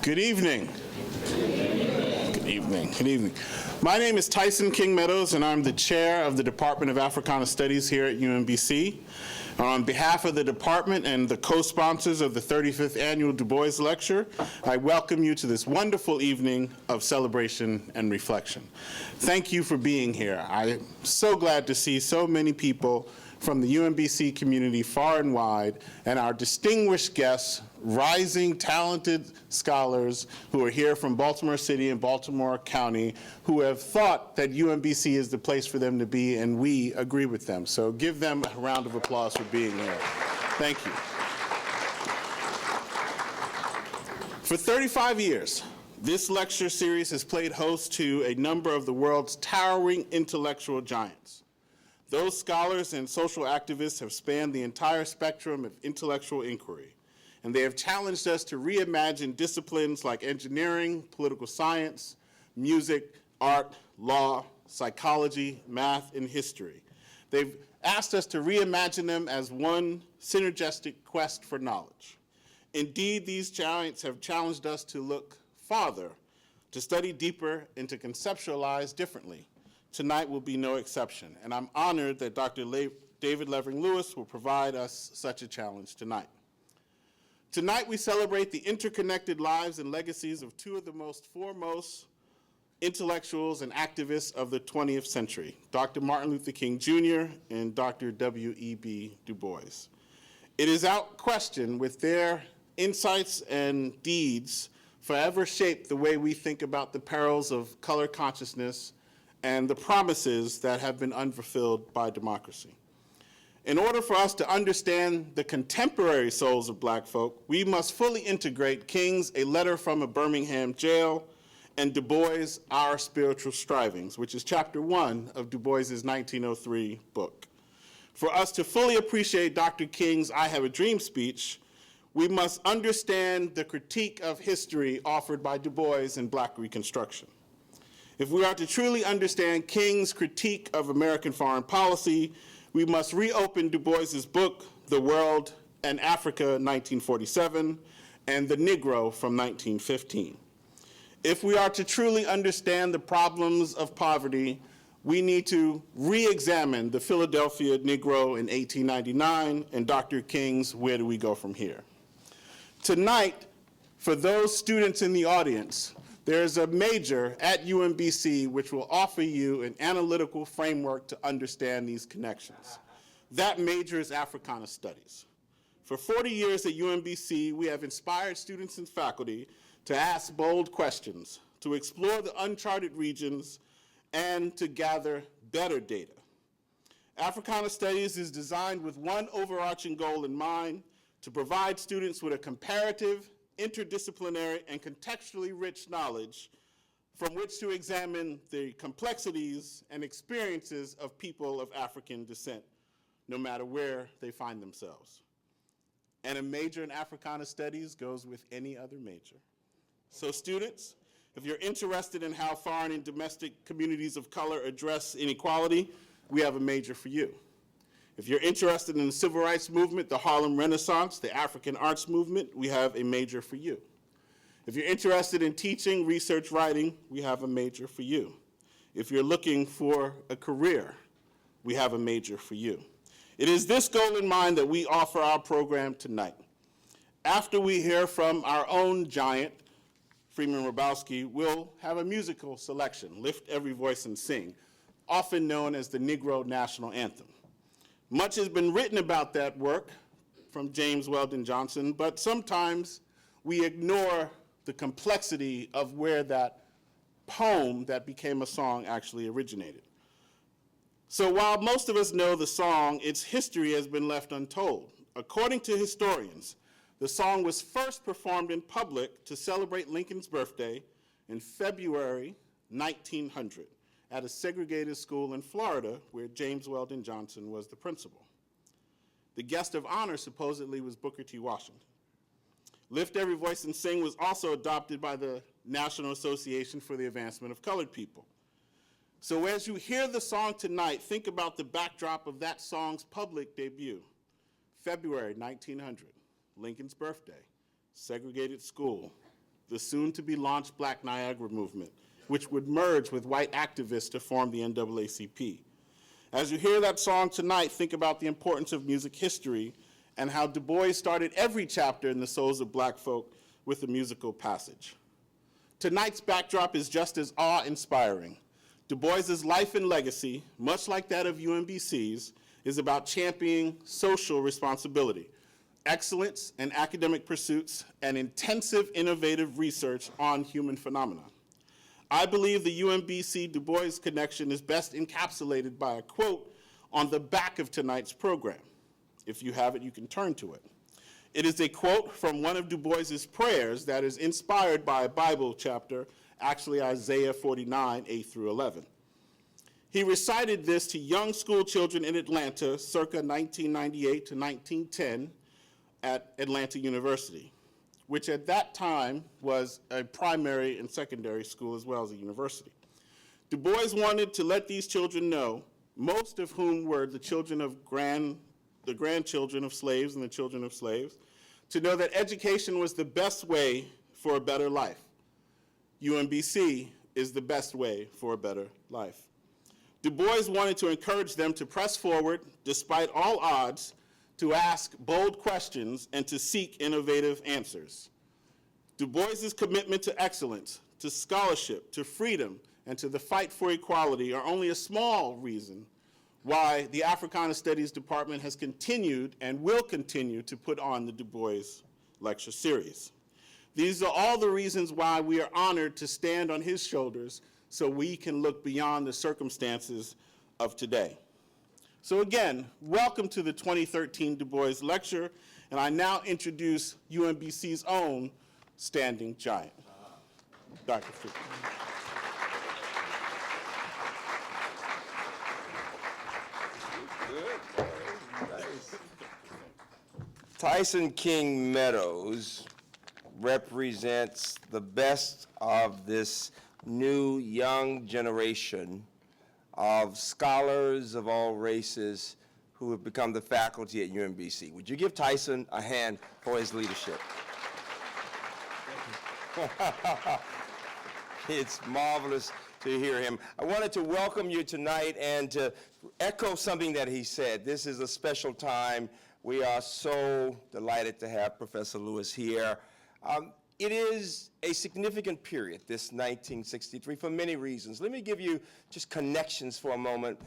Good evening. Good evening. Good evening. My name is Tyson King Meadows, and I'm the chair of the Department of Africana Studies here at UMBC. On behalf of the department and the co-sponsors of the 35th Annual Du Bois Lecture, I welcome you to this wonderful evening of celebration and reflection. Thank you for being here. I'm so glad to see so many people from the UMBC community far and wide, and our distinguished guests, rising, talented scholars who are here from Baltimore City and Baltimore County, who have thought that UMBC is the place for them to be, and we agree with them. So give them a round of applause for being here. Thank you. For 35 years, this lecture series has played host to a number of the world's towering intellectual giants. Those scholars and social activists have spanned the entire spectrum of intellectual inquiry, and they have challenged us to reimagine disciplines like engineering, political science, music, art, law, psychology, math, and history. They've asked us to reimagine them as one synergistic quest for knowledge. Indeed, these giants have challenged us to look farther, to study deeper, and to conceptualize differently. Tonight will be no exception, and I'm honored that Dr. David Levering-Lewis will provide us such a challenge tonight. Tonight we celebrate the interconnected lives and legacies of two of the most foremost intellectuals and activists of the 20th century, Dr. Martin Luther King Jr. and Dr. W.E.B. Du Bois. It is without question with their insights and deeds forever shaped the way we think about the perils of color consciousness and the promises that have been unfulfilled by democracy. In order for us to understand the contemporary souls of Black folk, we must fully integrate King's A Letter from a Birmingham Jail and Du Bois' Our Spiritual Strivings, which is chapter 1 of Du Bois' 1903 book. For us to fully appreciate Dr. King's I Have a Dream speech, we must understand the critique of history offered by Du Bois in Black Reconstruction. If we are to truly understand King's critique of American foreign policy, we must reopen Du Bois' book, The World and Africa, 1947, and The Negro from 1915. If we are to truly understand the problems of poverty, we need to re-examine the Philadelphia Negro in 1899 and Dr. King's Where Do We Go From Here? Tonight, for those students in the audience, there's a major at UMBC which will offer you an analytical framework to understand these connections. That major is Africana Studies. For 40 years at UMBC, we have inspired students and faculty to ask bold questions, to explore the uncharted regions, and to gather better data. Africana Studies is designed with one overarching goal in mind: to provide students with a comparative, interdisciplinary, and contextually rich knowledge from which to examine the complexities and experiences of people of African descent, no matter where they find themselves. And a major in Africana Studies goes with any other major. So students, if you're interested in how foreign and domestic communities of color address inequality, we have a major for you. If you're interested in the civil rights movement, the Harlem Renaissance, the African arts movement, we have a major for you. If you're interested in teaching, research, writing, we have a major for you. If you're looking for a career, we have a major for you. It is this goal in mind that we offer our program tonight. After we hear from our own giant, Freeman Hrabowski, we'll have a musical selection, Lift Every Voice and Sing, often known as the Negro National Anthem. Much has been written about that work from James Weldon Johnson, but sometimes we ignore the complexity of where that poem that became a song actually originated. So while most of us know the song, its history has been left untold. According to historians, the song was first performed in public to celebrate Lincoln's birthday in February 1900. At a segregated school in Florida where James Weldon Johnson was the principal. The guest of honor supposedly was Booker T. Washington. Lift Every Voice and Sing was also adopted by the National Association for the Advancement of Colored People. So as you hear the song tonight, think about the backdrop of that song's public debut. February 1900, Lincoln's birthday, segregated school, the soon-to-be-launched Black Niagara movement, which would merge with white activists to form the NAACP. As you hear that song tonight, think about the importance of music history and how Du Bois started every chapter in the souls of Black folk with a musical passage. Tonight's backdrop is just as awe-inspiring. Du Bois's life and legacy, much like that of UMBC's, is about championing social responsibility, excellence in academic pursuits, and intensive innovative research on human phenomena. I believe the UMBC Du Bois connection is best encapsulated by a quote on the back of tonight's program. If you have it, you can turn to it. It is a quote from one of Du Bois's prayers that is inspired by a Bible chapter, actually Isaiah 49, 8 through 11. He recited this to young school children in Atlanta circa 1998 to 1910 at Atlanta University, which at that time was a primary and secondary school as well as a university. Du Bois wanted to let these children know, most of whom were the children of the grandchildren of slaves and the children of slaves, to know that education was the best way for a better life. UMBC is the best way for a better life. Du Bois wanted to encourage them to press forward, despite all odds, to ask bold questions and to seek innovative answers. Du Bois's commitment to excellence, to scholarship, to freedom, and to the fight for equality are only a small reason why the Africana Studies Department has continued and will continue to put on the Du Bois Lecture Series. These are all the reasons why we are honored to stand on his shoulders so we can look beyond the circumstances of today. So again, welcome to the 2013 Du Bois Lecture, and I now introduce UMBC's own standing giant, Dr. Freeman. Good, nice. Tyson King Meadows represents the best of this new young generation of scholars of all races who have become the faculty at UMBC. Would you give Tyson a hand for his leadership? It's marvelous to hear him. I wanted to welcome you tonight and to echo something that he said. This is a special time. We are so delighted to have Professor Lewis here. It is a significant period, this 1963, for many reasons. Let me give you just connections for a moment.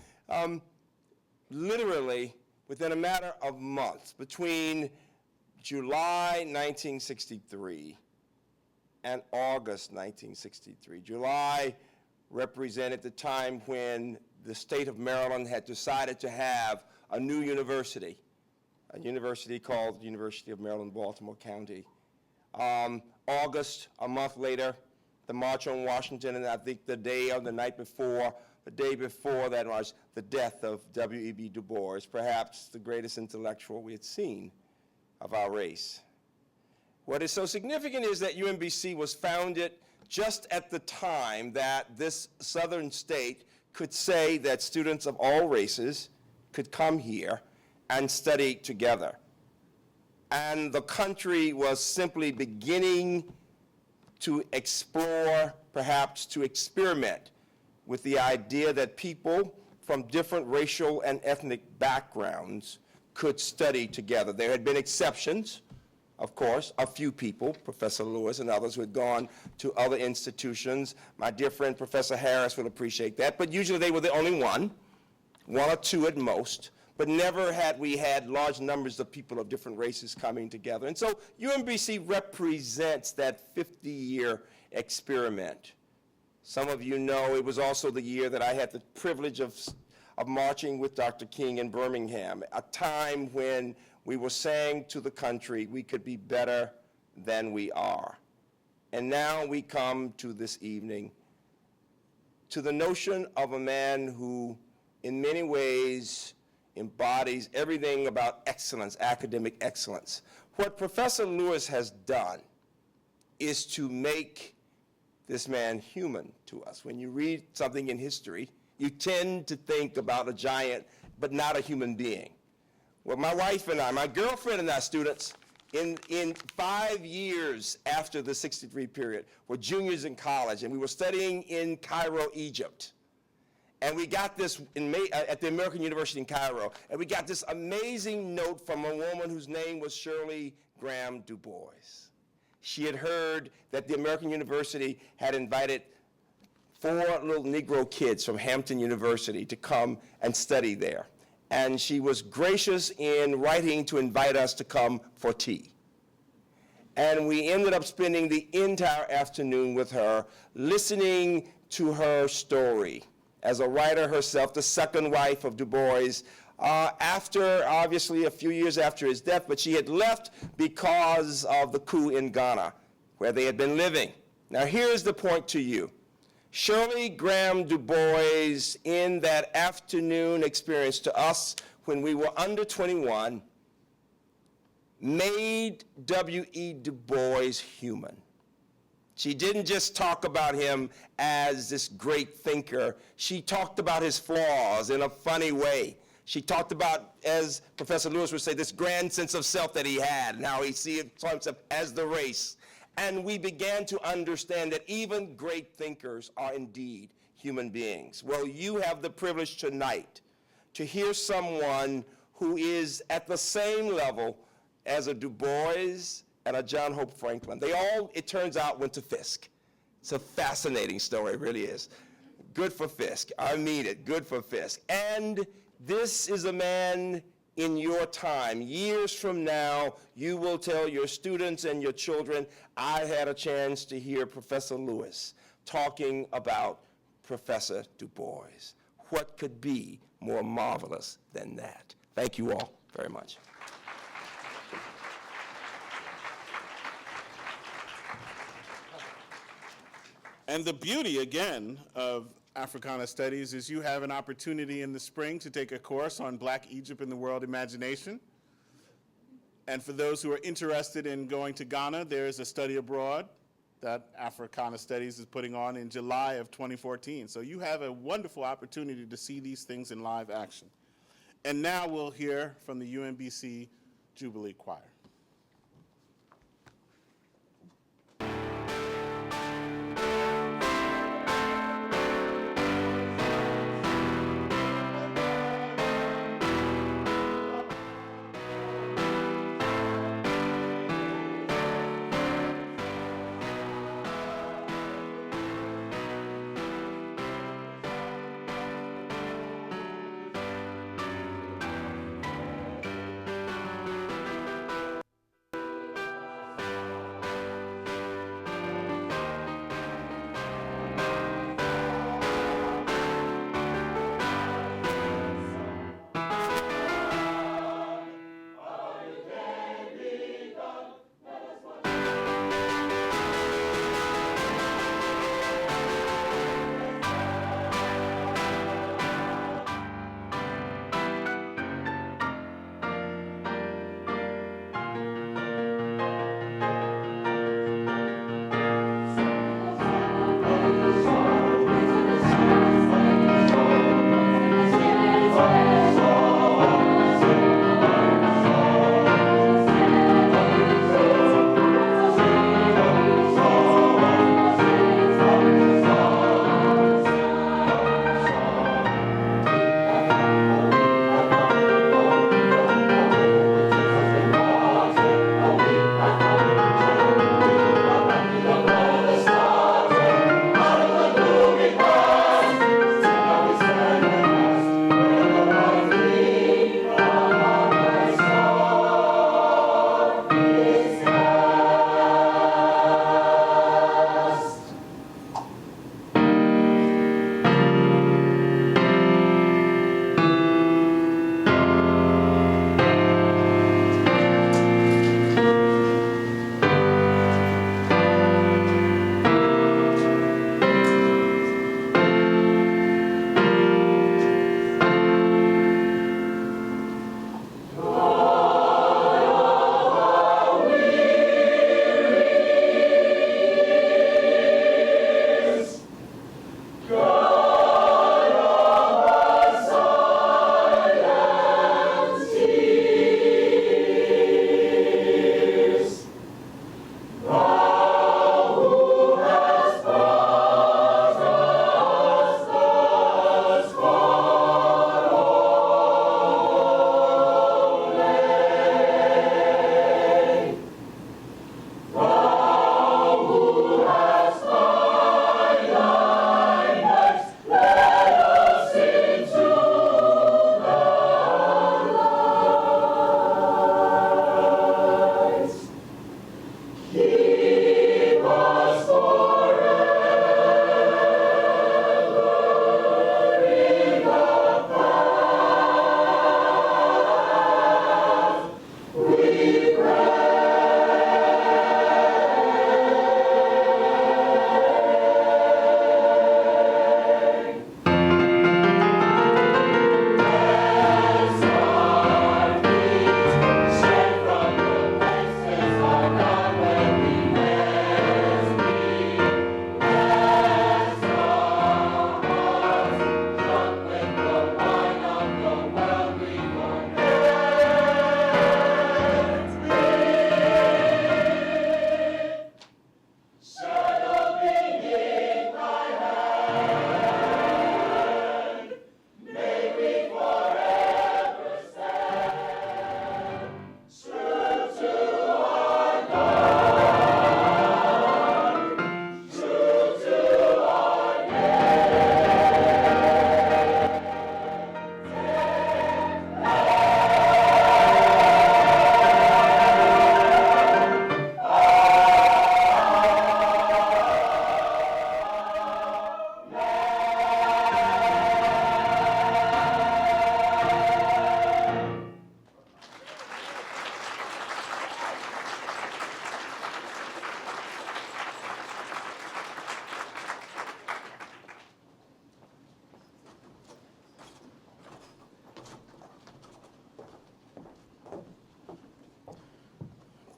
Literally, within a matter of months, between July 1963 and August 1963, July represented the time when the state of Maryland had decided to have a new university, a university called the University of Maryland, Baltimore County. August, a month later, the March on Washington, and I think the day or the night before, the day before that was the death of W.E.B. Du Bois, perhaps the greatest intellectual we had seen of our race. What is so significant is that UMBC was founded just at the time that this southern state could say that students of all races could come here and study together. And the country was simply beginning to explore, perhaps to experiment with the idea that people from different racial and ethnic backgrounds could study together. There had been exceptions, of course, a few people, Professor Lewis and others who had gone to other institutions. My dear friend Professor Harris will appreciate that, but usually they were the only one or two at most. But never had we had large numbers of people of different races coming together. And so UMBC represents that 50-year experiment. Some of you know it was also the year that I had the privilege of marching with Dr. King in Birmingham, a time when we were saying to the country we could be better than we are. And now we come to this evening to the notion of a man who, in many ways, embodies everything about excellence, academic excellence. What Professor Lewis has done is to make this man human to us. When you read something in history, you tend to think about a giant, but not a human being. Well, my wife and I, my girlfriend and I, students, in 5 years after the 63 period, we're juniors in college, and we were studying in Cairo, Egypt. And we got this at the American University in Cairo, and we got this amazing note from a woman whose name was Shirley Graham Du Bois. She had heard that the American University had invited 4 little Negro kids from Hampton University to come and study there. And she was gracious in writing to invite us to come for tea. And we ended up spending the entire afternoon with her, listening to her story as a writer herself, the second wife of Du Bois, after, obviously, a few years after his death, but she had left because of the coup in Ghana, where they had been living. Now, here's the point to you. Shirley Graham Du Bois, in that afternoon experience to us when we were under 21, made W.E. Du Bois human. She didn't just talk about him as this great thinker. She talked about his flaws in a funny way. She talked about, as Professor Lewis would say, this grand sense of self that he had and how he saw himself as the race. And we began to understand that even great thinkers are indeed human beings. Well, you have the privilege tonight to hear someone who is at the same level as a Du Bois and a John Hope Franklin. They all, it turns out, went to Fisk. It's a fascinating story, it really is. Good for Fisk. I mean it, good for Fisk. And this is a man in your time. Years from now, you will tell your students and your children, I had a chance to hear Professor Lewis talking about Professor Du Bois. What could be more marvelous than that? Thank you all very much. And the beauty, again, of Africana Studies is you have an opportunity in the spring to take a course on Black Egypt and the World Imagination. And for those who are interested in going to Ghana, there is a study abroad that Africana Studies is putting on in July of 2014. So you have a wonderful opportunity to see these things in live action. And now we'll hear from the UMBC Jubilee Choir.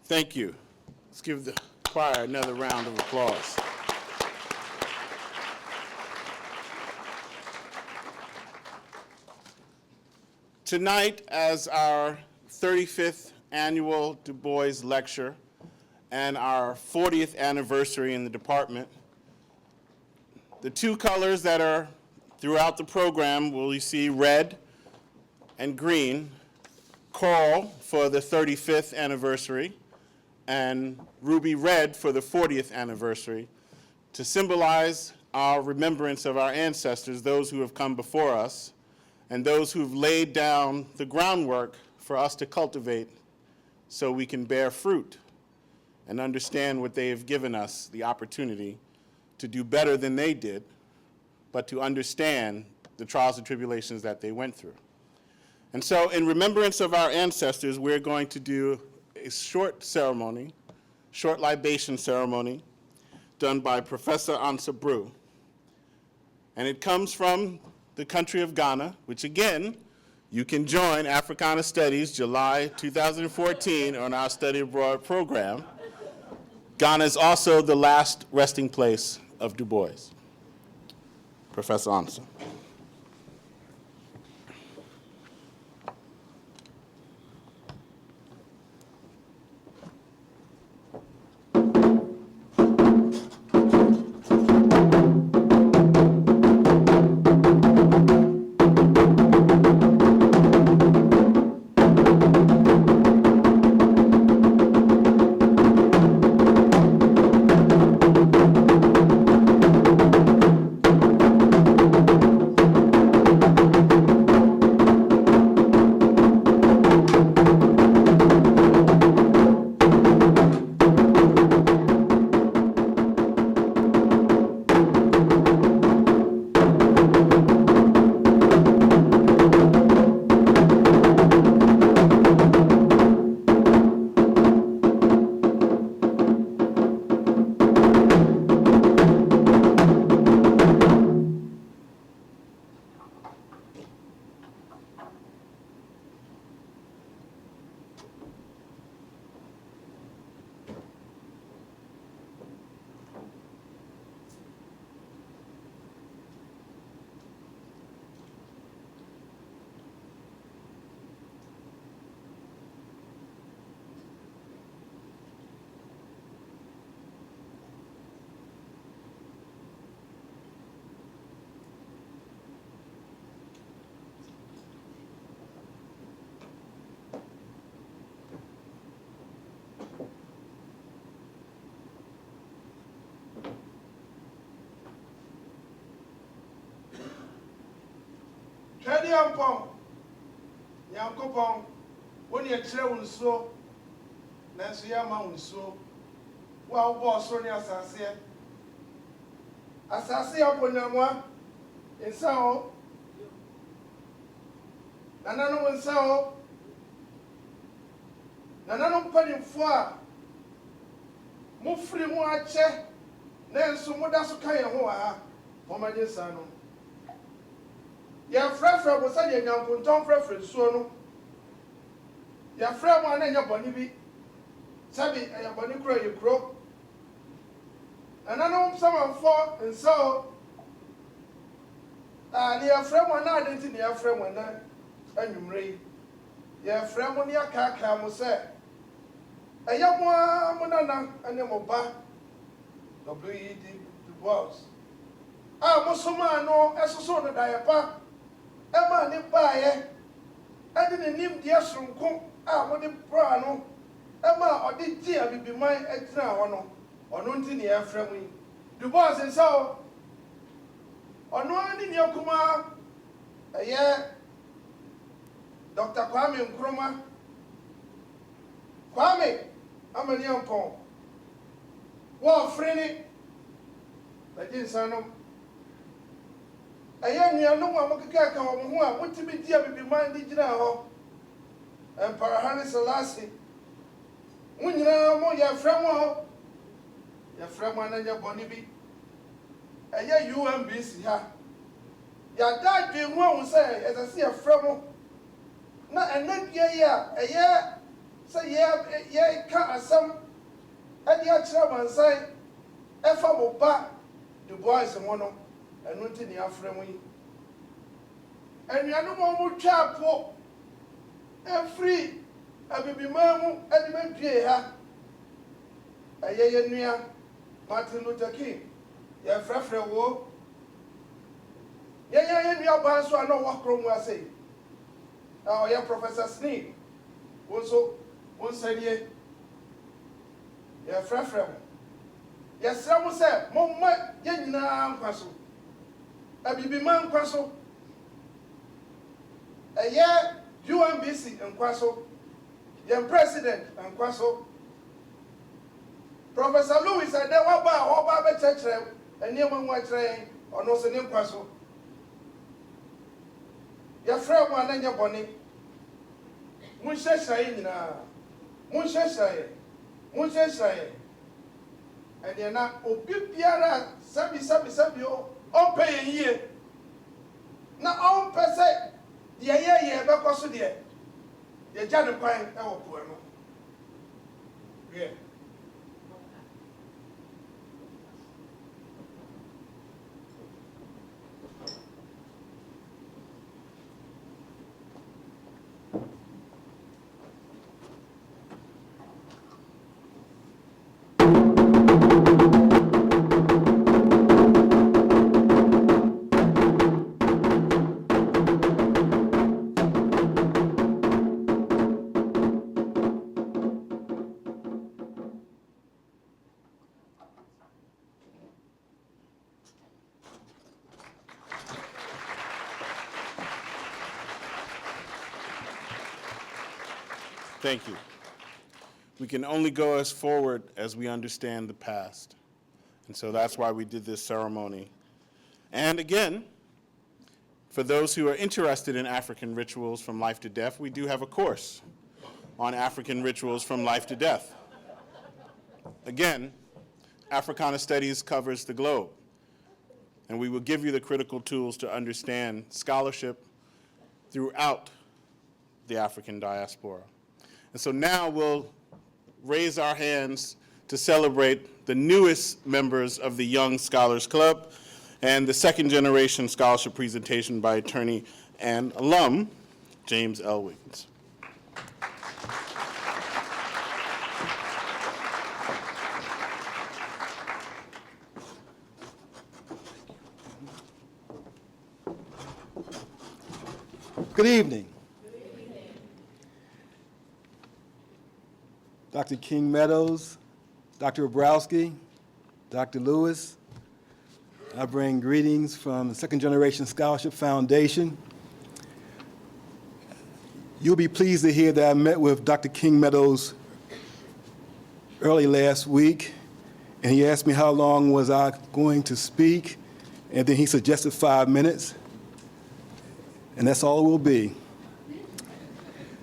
Thank you. Let's give the choir another round of applause. Tonight, as our 35th annual Du Bois Lecture and our 40th anniversary in the department, the two colors that are throughout the program will you see red and green, coral for the 35th anniversary, and ruby red for the 40th anniversary, to symbolize our remembrance of our ancestors, those who have come before us, and those who've laid down the groundwork for us to cultivate so we can bear fruit and understand what they have given us the opportunity to do better than they did, but to understand the trials and tribulations that they went through. And so in remembrance of our ancestors, we're going to do a short ceremony, short libation ceremony, done by Professor Ansa Brew. And it comes from the country of Ghana, which again, you can join Africana Studies July 2014 on our Study Abroad program. Ghana is also the last resting place of Du Bois. Professor Ansa. Hwede yampɔn Nyankopɔn wo ne kyerɛ wo nsuo nanso yɛama wo nsuo wo a wobɔɔ soro ne asase abonammoa nsa ho nananom nsa ho nananom mpanimfoɔ a mofiri ho akyɛ nanso moda so ka yɛn ho wɔ ha mɔmagye nsa no yɛfrɛfrɛ mo sɛdeɛ nyankontɔn frɛfrɛ nsuo no yɛfrɛ mo a na ɛnyɛ bɔne bi sɛbi ɛyɛ bɔne koro yɛ kuro nananom samanfoɔ nsa o ne yɛfrɛ mo a na ade nti ne yɛfrɛ mo ɛna anwummerɛ yi yɛfrɛ mo ne yɛkaakaa mo sɛ ɛyɛ mo a mo nana ne mo ba W.E.B. Du Bois a mo somaa no ɛsoso no daeɛ pa ɛma ne baeɛ ɛde ne nimdeɛ sononko a mode braa no ɛma ɔde gye abibiman agyina hɔ no ɔno nti ne yɛfrɛ mo yi Du Bois nsa o ɔno ara ne nua kumaa ɛyɛ Dr. Kwame Nkrumah Kwame amani ampɔn wɔɔfere ne bagye nsa no ɛyɛ nuanom a mokeka ka wɔ mo ho a motumi di abibiman de gyina hɔ Emperor Haile Selassie mo nyinaa mo yɛfrɛ mo hɔ yɛfrɛ mo ananyɛ bɔne bi ɛyɛ UNBC ha yɛada adwen ho ahu sɛ ɛsɛ sɛ yɛfrɛ mo na ɛnɛ dua yi a ɛyɛ Say, yeah, can't some. And the actual man say, if I'm a back, the boys and one and not in the Afremi. And you are no more chapel and free. I will be mamma and the men pay her. A year near Martin Luther King. Yeah, Frefre war. Yeah, we are bound so I know what room we are saying. Now, yeah, Professor Sneed. Also, one said, yeah, Frefre. Yes, someone said, Mama, Yenna, Quasso. I will be man Quasso. A year, UMBC and Quasso. Young President and Quasso. Professor Lewis said, there were all Baba Church and near one train or no Sanim Quasso. Your friend one and your bonny. Muncheshire, and you're not Obiara, Sabi, all paying here. Now, all per se, yeah, because of the John Pine, our poor. Yeah. Thank you. We can only go as forward as we understand the past. And so that's why we did this ceremony. And again, for those who are interested in African rituals from life to death, we do have a course on African rituals from life to death. Again, Africana Studies covers the globe. And we will give you the critical tools to understand scholarship throughout the African diaspora. And so now we'll raise our hands to celebrate the newest members of the Young Scholars Club and the second generation scholarship presentation by attorney and alum, James L. Wiggins. Good evening. Dr. King Meadows, Dr. Obrowski, Dr. Lewis, I bring greetings from the Second Generation Scholarship Foundation. You'll be pleased to hear that I met with Dr. King Meadows early last week, and he asked me how long was I going to speak, and then he suggested 5 minutes, and that's all it will be.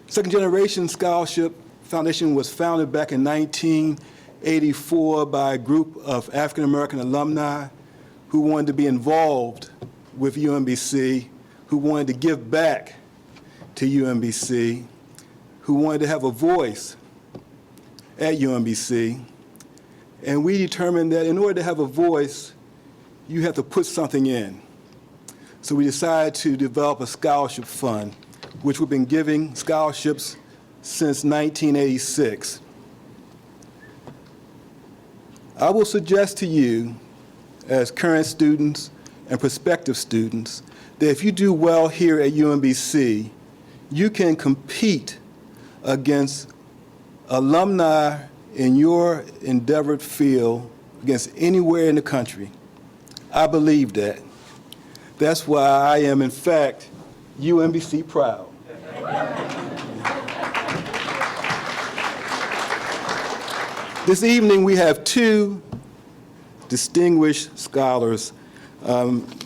Second Generation Scholarship Foundation was founded back in 1984 by a group of African-American alumni who wanted to be involved with UMBC, who wanted to give back to UMBC, who wanted to have a voice at UMBC. And we determined that in order to have a voice, you have to put something in. So we decided to develop a scholarship fund, which we've been giving scholarships since 1986. I will suggest to you, as current students and prospective students, that if you do well here at UMBC, you can compete against alumni in your endeavored field against anywhere in the country. I believe that. That's why I am, in fact, UMBC proud. This evening, we have two distinguished scholars.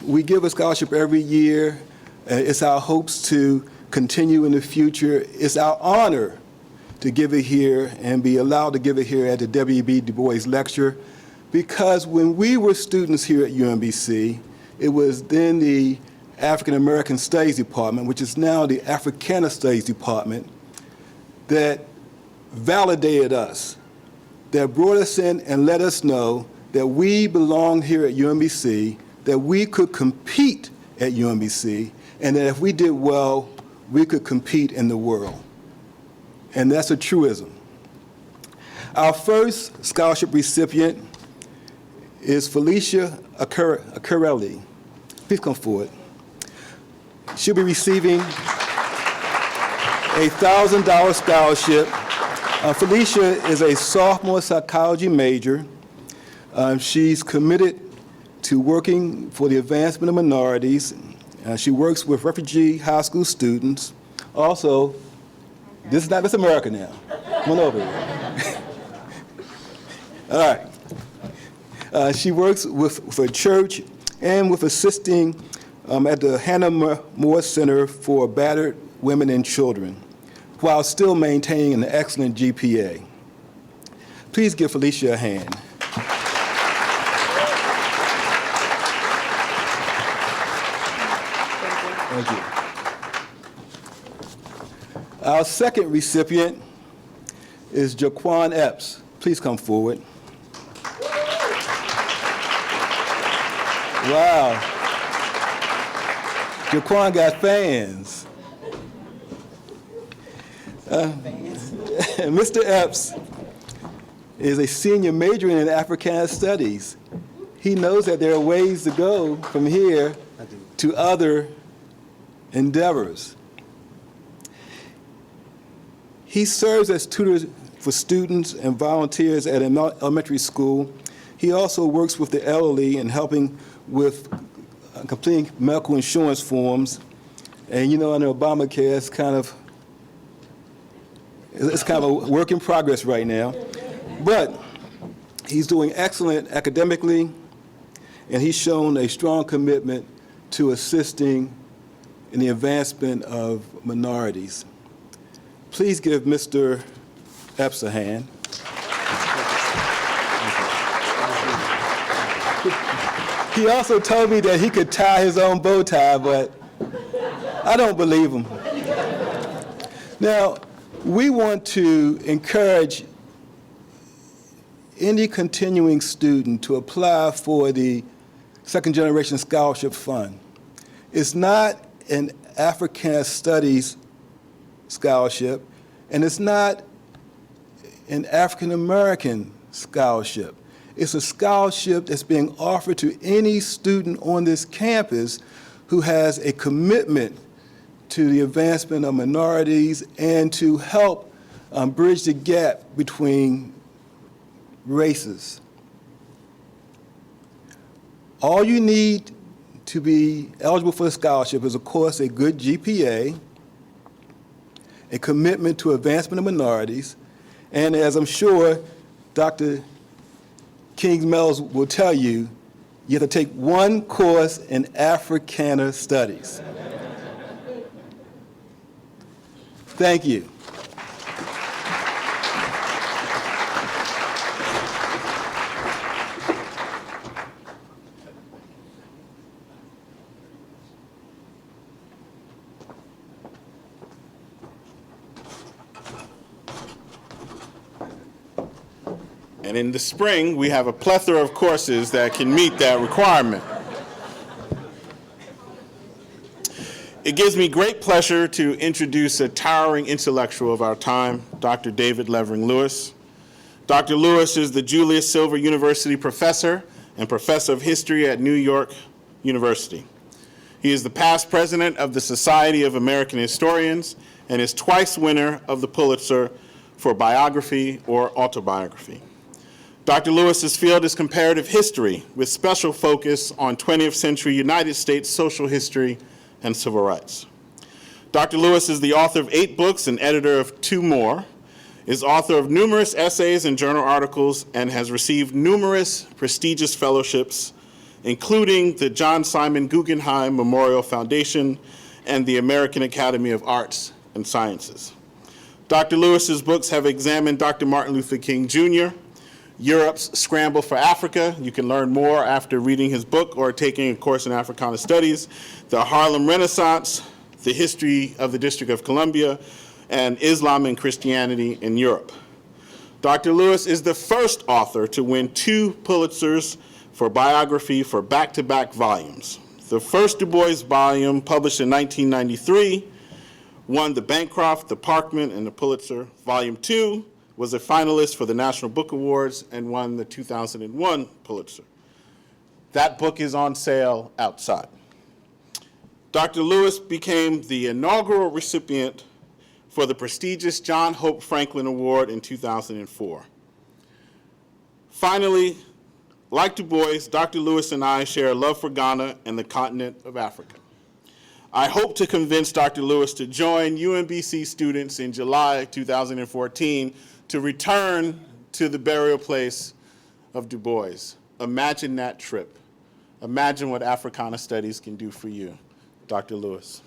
We give a scholarship every year. It's our hopes to continue in the future. It's our honor to give it here and be allowed to give it here at the W.E.B. Du Bois Lecture, because when we were students here at UMBC, it was then the African American Studies Department, which is now the Africana Studies Department, that validated us, that brought us in and let us know that we belong here at UMBC, that we could compete at UMBC, and that if we did well, we could compete in the world. And that's a truism. Our first scholarship recipient is Felicia Accarelli. Please come forward. She'll be receiving a $1,000 scholarship. Felicia is a sophomore psychology major. She's committed to working for the advancement of minorities. She works with refugee high school students. Also, this is not Miss America now. Come on over here. All right. She works with a church and with assisting at the Hannah More Center for Battered Women and Children, while still maintaining an excellent GPA. Please give Felicia a hand. Thank you. Our second recipient is Jaquan Epps. Please come forward. Wow. Jaquan got fans. Mr. Epps is a senior majoring in Africana Studies. He knows that there are ways to go from here to other endeavors. He serves as tutor for students and volunteers at an elementary school. He also works with the elderly in helping with completing medical insurance forms. And you know, under Obamacare, it's kind of a work in progress right now. But he's doing excellent academically, and he's shown a strong commitment to assisting in the advancement of minorities. Please give Mr. Epps a hand. He also told me that he could tie his own bow tie, but I don't believe him. Now, we want to encourage any continuing student to apply for the Second Generation Scholarship Fund. It's not an African Studies scholarship, and it's not an African American scholarship. It's a scholarship that's being offered to any student on this campus who has a commitment to the advancement of minorities and to help bridge the gap between races. All you need to be eligible for the scholarship is, of course, a good GPA, a commitment to advancement of minorities, and as I'm sure Dr. King-Meadows will tell you, you have to take one course in Africana Studies. Thank you. And in the spring, we have a plethora of courses that can meet that requirement. It gives me great pleasure to introduce a towering intellectual of our time, Dr. David Levering Lewis. Dr. Lewis is the Julius Silver University Professor and Professor of History at New York University. He is the past president of the Society of American Historians and is twice winner of the Pulitzer for biography or autobiography. Dr. Lewis's field is comparative history with special focus on 20th century United States social history and civil rights. Dr. Lewis is the author of 8 books and editor of 2 more, is author of numerous essays and journal articles, and has received numerous prestigious fellowships, including the John Simon Guggenheim Memorial Foundation and the American Academy of Arts and Sciences. Dr. Lewis's books have examined Dr. Martin Luther King Jr., Europe's Scramble for Africa. You can learn more after reading his book or taking a course in Africana Studies. The Harlem Renaissance, the history of the District of Columbia, and Islam and Christianity in Europe. Dr. Lewis is the first author to win 2 Pulitzers for biography for back-to-back volumes. The first Du Bois volume, published in 1993, won the Bancroft, the Parkman, and the Pulitzer. Volume 2 was a finalist for the National Book Awards and won the 2001 Pulitzer. That book is on sale outside. Dr. Lewis became the inaugural recipient for the prestigious John Hope Franklin Award in 2004. Finally, like Du Bois, Dr. Lewis and I share a love for Ghana and the continent of Africa. I hope to convince Dr. Lewis to join UMBC students in July 2014 to return to the burial place of Du Bois. Imagine that trip. Imagine what Africana Studies can do for you. Dr. Lewis.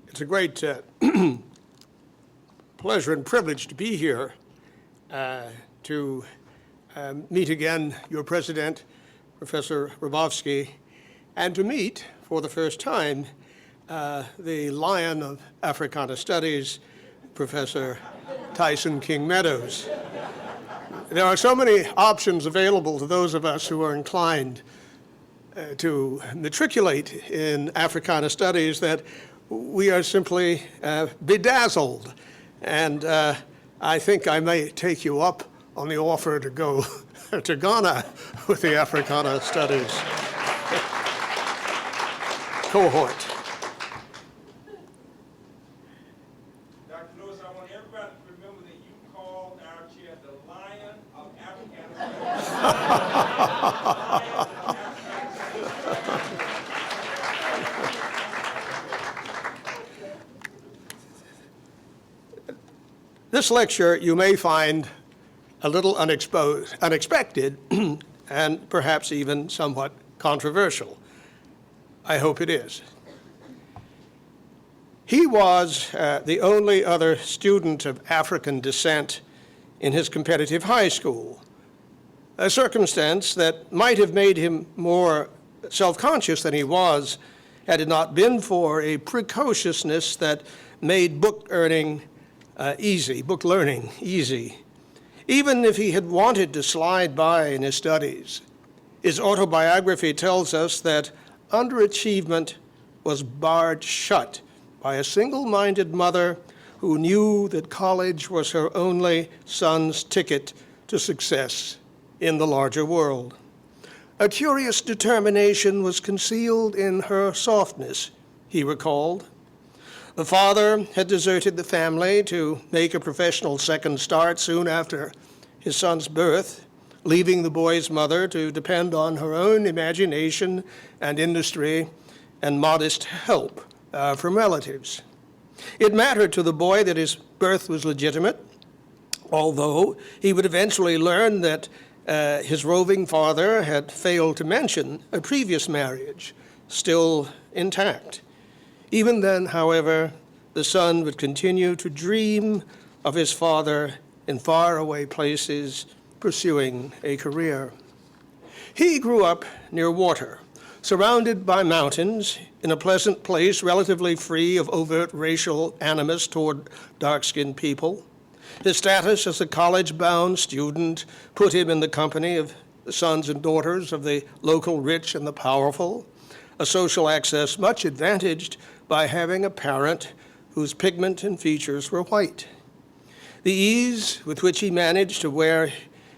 It's a great pleasure and privilege to be here to meet again your president, Professor Hrabowski, and to meet for the first time the lion of Africana Studies, Professor Tyson King Meadows. There are so many options available to those of us who are inclined to matriculate in Africana Studies that we are simply bedazzled. And I think I may take you up on the offer to go to Ghana with the Africana Studies cohort. Dr. Lewis, I want everybody to remember that you called our chair the Lion of Africana Studies. This lecture you may find a little unexpected and perhaps even somewhat controversial. I hope it is. He was the only other student of African descent in his competitive high school, a circumstance that might have made him more self-conscious than he was had it not been for a precociousness that made book learning easy. Even if he had wanted to slide by in his studies, his autobiography tells us that underachievement was barred shut by a single-minded mother who knew that college was her only son's ticket to success in the larger world. A curious determination was concealed in her softness, he recalled. The father had deserted the family to make a professional second start soon after his son's birth, leaving the boy's mother to depend on her own imagination and industry and modest help from relatives. It mattered to the boy that his birth was legitimate, although he would eventually learn that his roving father had failed to mention a previous marriage, still intact. Even then, however, the son would continue to dream of his father in faraway places, pursuing a career. He grew up near water, surrounded by mountains, in a pleasant place relatively free of overt racial animus toward dark-skinned people. His status as a college-bound student put him in the company of the sons and daughters of the local rich and the powerful, a social access much advantaged by having a parent whose pigment and features were white. The ease with which he managed to wear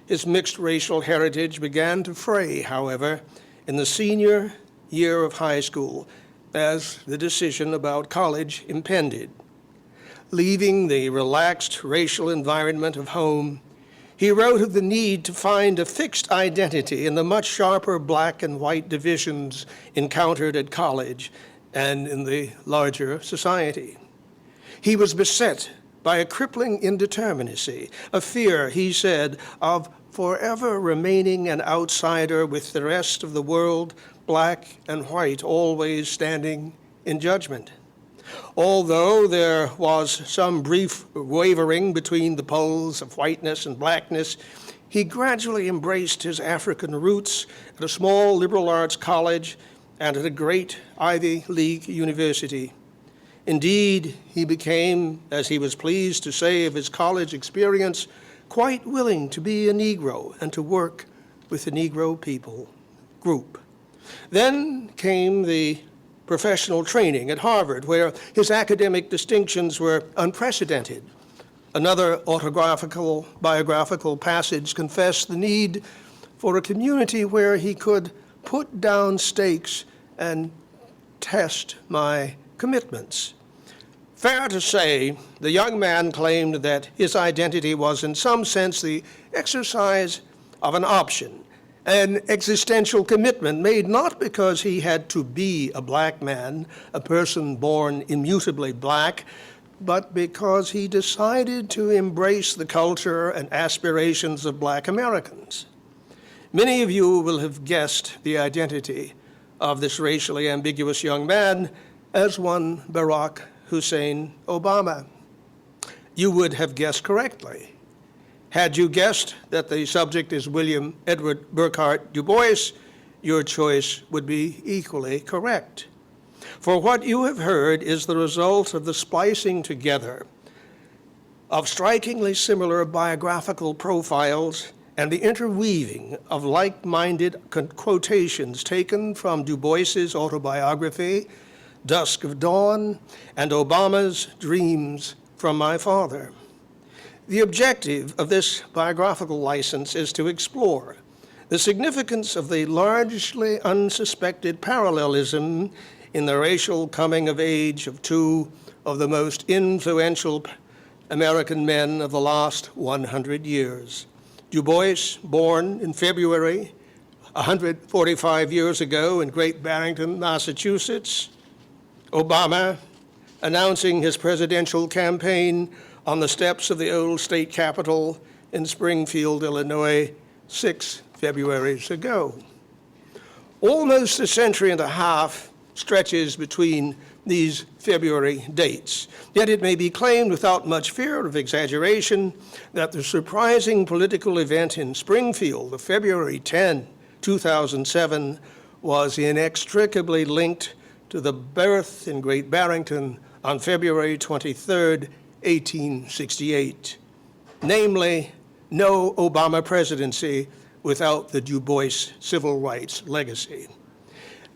his mixed racial heritage began to fray, however, in the senior year of high school as the decision about college impended. Leaving the relaxed racial environment of home, He wrote of the need to find a fixed identity in the much sharper black and white divisions encountered at college and in the larger society. He was beset by a crippling indeterminacy, a fear, he said, of forever remaining an outsider with the rest of the world, black and white, always standing in judgment. Although there was some brief wavering between the poles of whiteness and blackness, he gradually embraced his African roots at a small liberal arts college and at a great Ivy League university. Indeed, he became, as he was pleased to say of his college experience, quite willing to be a Negro and to work with the Negro people group. Then came the professional training at Harvard, where his academic distinctions were unprecedented. Another biographical passage confessed the need for a community where he could put down stakes and test my commitments. Fair to say, the young man claimed that his identity was in some sense the exercise of an option, an existential commitment made not because he had to be a black man, a person born immutably black, but because he decided to embrace the culture and aspirations of black Americans. Many of you will have guessed the identity of this racially ambiguous young man as one Barack Hussein Obama. You would have guessed correctly. Had you guessed that the subject is William Edward Burghardt Du Bois, your choice would be equally correct. For what you have heard is the result of the splicing together of strikingly similar biographical profiles and the interweaving of like-minded quotations taken from Du Bois's autobiography, Dusk of Dawn, and Obama's Dreams from My Father. The objective of this biographical license is to explore the significance of the largely unsuspected parallelism in the racial coming of age of two of the most influential American men of the last 100 years. Du Bois, born in February 145 years ago in Great Barrington, Massachusetts. Obama, announcing his presidential campaign on the steps of the old state capitol in Springfield, Illinois, 6 Februaries ago. Almost a century and a half stretches between these February dates. Yet it may be claimed without much fear of exaggeration that the surprising political event in Springfield of February 10, 2007, was inextricably linked to the birth in Great Barrington on February 23, 1868. Namely, no Obama presidency without the Du Bois civil rights legacy.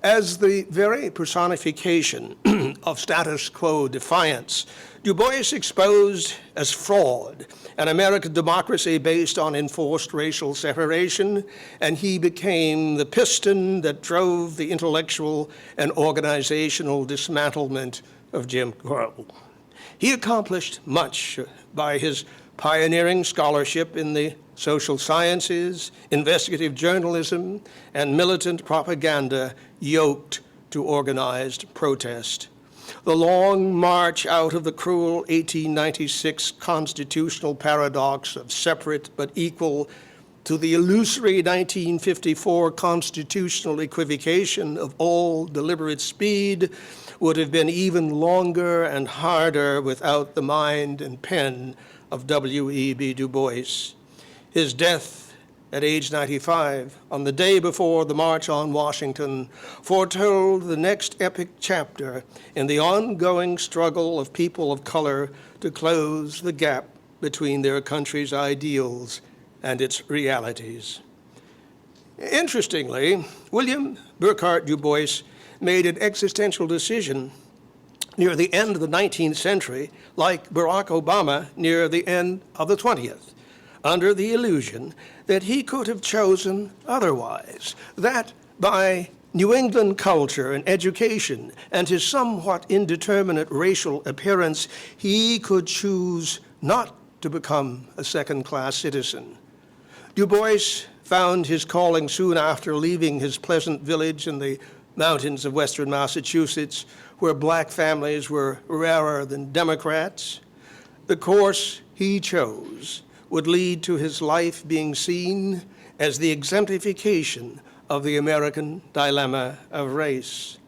As the very personification of status quo defiance, Du Bois exposed as fraud an American democracy based on enforced racial separation, and he became the piston that drove the intellectual and organizational dismantlement of Jim Crow. He accomplished much by his pioneering scholarship in the social sciences, investigative journalism, and militant propaganda yoked to organized protest. The long march out of the cruel 1896 constitutional paradox of separate but equal to the illusory 1954 constitutional equivocation of all deliberate speed would have been even longer and harder without the mind and pen of W.E.B. Du Bois. His death at age 95, on the day before the March on Washington, foretold the next epic chapter in the ongoing struggle of people of color to close the gap between their country's ideals and its realities. Interestingly, William Burghardt Du Bois made an existential decision near the end of the 19th century, like Barack Obama near the end of the 20th, under the illusion that he could have chosen otherwise, that by New England culture and education and his somewhat indeterminate racial appearance, he could choose not to become a second-class citizen. Du Bois found his calling soon after leaving his pleasant village in the mountains of western Massachusetts, where black families were rarer than Democrats. The course he chose would lead to his life being seen as the exemplification of the American dilemma of race.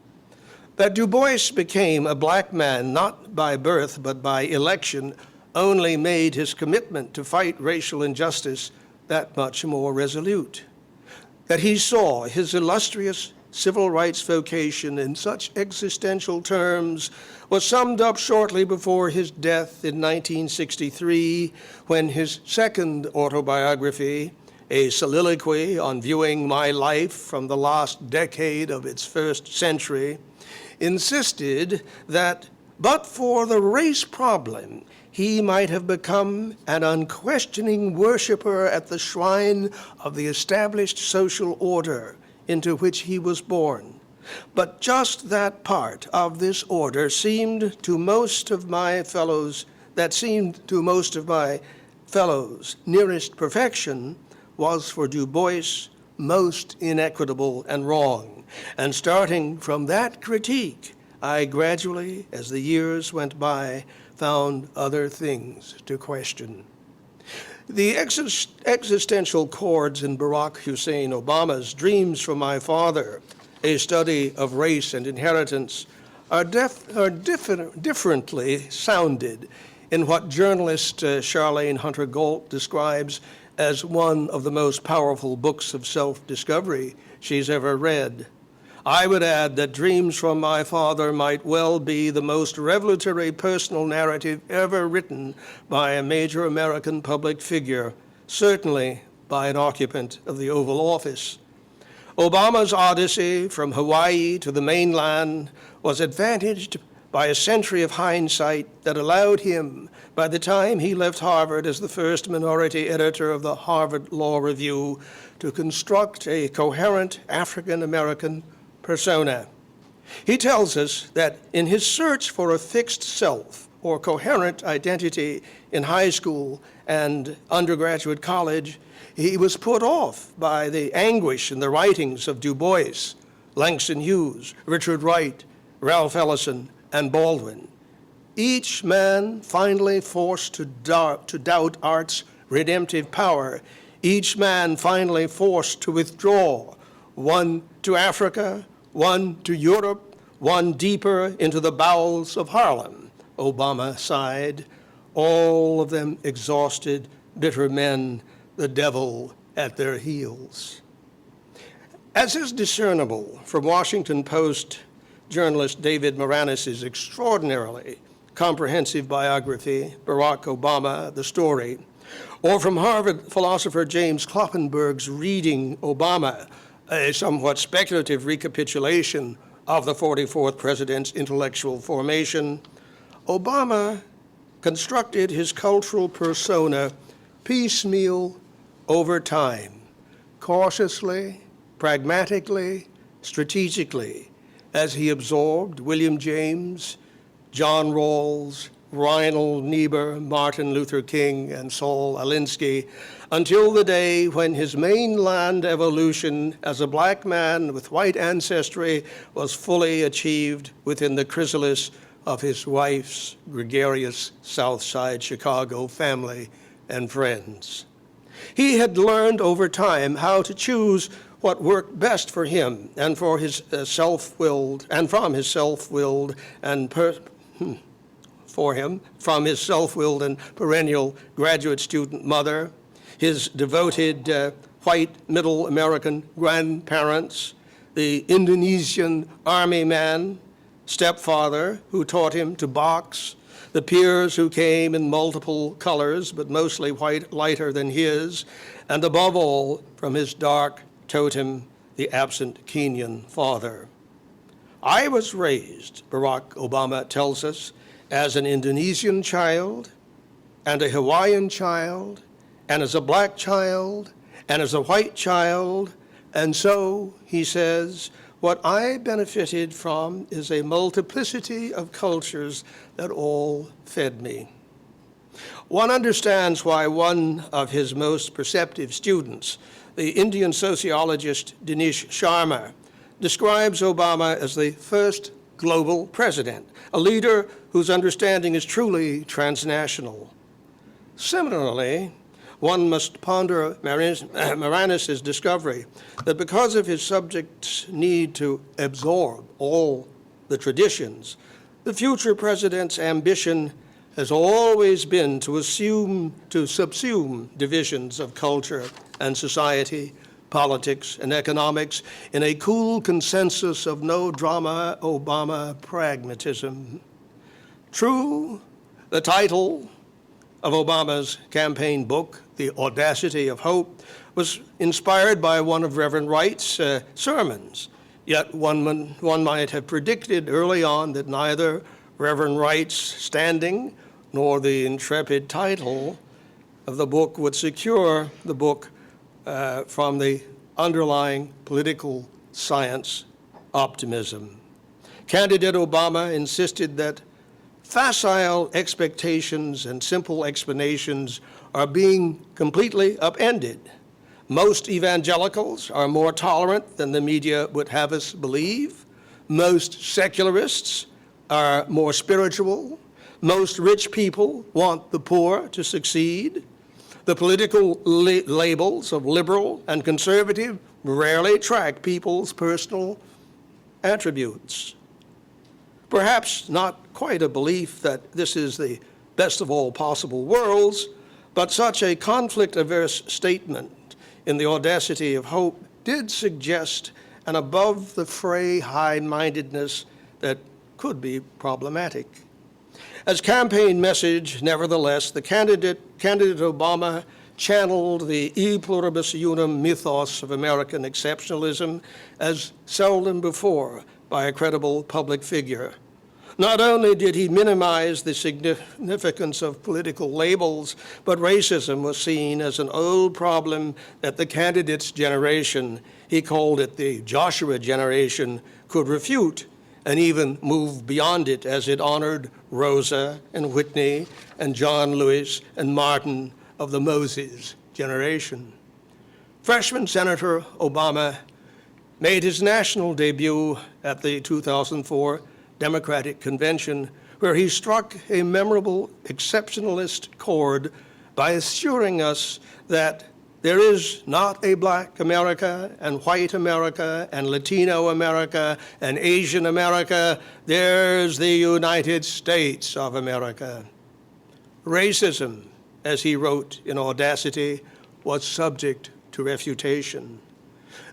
That Du Bois became a black man not by birth but by election only made his commitment to fight racial injustice that much more resolute. That he saw his illustrious civil rights vocation in such existential terms was summed up shortly before his death in 1963, when his second autobiography, a soliloquy on viewing my life from the last decade of its first century, insisted that but for the race problem, he might have become an unquestioning worshiper at the shrine of the established social order into which he was born. But just that part of this order seemed to most of my fellows, nearest perfection, was for Du Bois most inequitable and wrong. And starting from that critique, I gradually, as the years went by, found other things to question. The existential chords in Barack Hussein Obama's Dreams from My Father, a study of race and inheritance, are differently sounded in what journalist Charlayne Hunter Gault describes as one of the most powerful books of self-discovery she's ever read. I would add that Dreams from My Father might well be the most revelatory personal narrative ever written by a major American public figure, certainly by an occupant of the Oval Office. Obama's odyssey from Hawaii to the mainland was advantaged by a century of hindsight that allowed him, by the time he left Harvard as the first minority editor of the Harvard Law Review, to construct a coherent African-American persona. He tells us that in his search for a fixed self or coherent identity in high school and undergraduate college, he was put off by the anguish in the writings of Du Bois, Langston Hughes, Richard Wright, Ralph Ellison, and Baldwin. Each man finally forced to doubt art's redemptive power, each man finally forced to withdraw, one to Africa, one to Europe, one deeper into the bowels of Harlem, Obama sighed, all of them exhausted, bitter men, the devil at their heels. As is discernible from Washington Post journalist David Moranis' extraordinarily comprehensive biography, Barack Obama, The Story, or from Harvard philosopher James Kloppenberg's Reading Obama, a somewhat speculative recapitulation of the 44th president's intellectual formation, Obama constructed his cultural persona piecemeal over time, cautiously, pragmatically, strategically, as he absorbed William James, John Rawls, Reinhold Niebuhr, Martin Luther King, and Saul Alinsky, until the day when his mainland evolution as a black man with white ancestry was fully achieved within the chrysalis of his wife's gregarious South Side Chicago family and friends. He had learned over time how to choose what worked best for him and for his self-willed and from his self-willed and perennial graduate student mother, his devoted white middle American grandparents, the Indonesian army man, stepfather who taught him to box, the peers who came in multiple colors, but mostly white, lighter than his, and above all, from his dark totem, the absent Kenyan father. I was raised, Barack Obama tells us, as an Indonesian child, and a Hawaiian child, and as a black child, and as a white child, and so, he says, what I benefited from is a multiplicity of cultures that all fed me. One understands why one of his most perceptive students, the Indian sociologist Dinesh Sharma, describes Obama as the first global president, a leader whose understanding is truly transnational. Similarly, one must ponder Marani's discovery that because of his subject's need to absorb all the traditions, the future president's ambition has always been to subsume divisions of culture and society, politics and economics in a cool consensus of no drama Obama pragmatism. True, the title of Obama's campaign book, The Audacity of Hope, was inspired by one of Reverend Wright's sermons. Yet one might have predicted early on that neither Reverend Wright's standing nor the intrepid title of the book would secure the book from the underlying political science optimism. Candidate Obama insisted that facile expectations and simple explanations are being completely upended. Most evangelicals are more tolerant than the media would have us believe. Most secularists are more spiritual. Most rich people want the poor to succeed. The political labels of liberal and conservative rarely track people's personal attributes. Perhaps not quite a belief that this is the best of all possible worlds, but such a conflict-averse statement in The Audacity of Hope did suggest an above-the-fray high-mindedness that could be problematic. As campaign message, nevertheless, the candidate Obama channeled the e pluribus unum mythos of American exceptionalism as seldom before by a credible public figure. Not only did he minimize the significance of political labels, but racism was seen as an old problem that the candidate's generation, he called it the Joshua generation, could refute and even move beyond it as it honored Rosa and Whitney and John Lewis and Martin of the Moses generation. Freshman Senator Obama made his national debut at the 2004 Democratic Convention, where he struck a memorable exceptionalist chord by assuring us that there is not a Black America and white America and Latino America and Asian America. There's the United States of America. Racism, as he wrote in Audacity, was subject to refutation.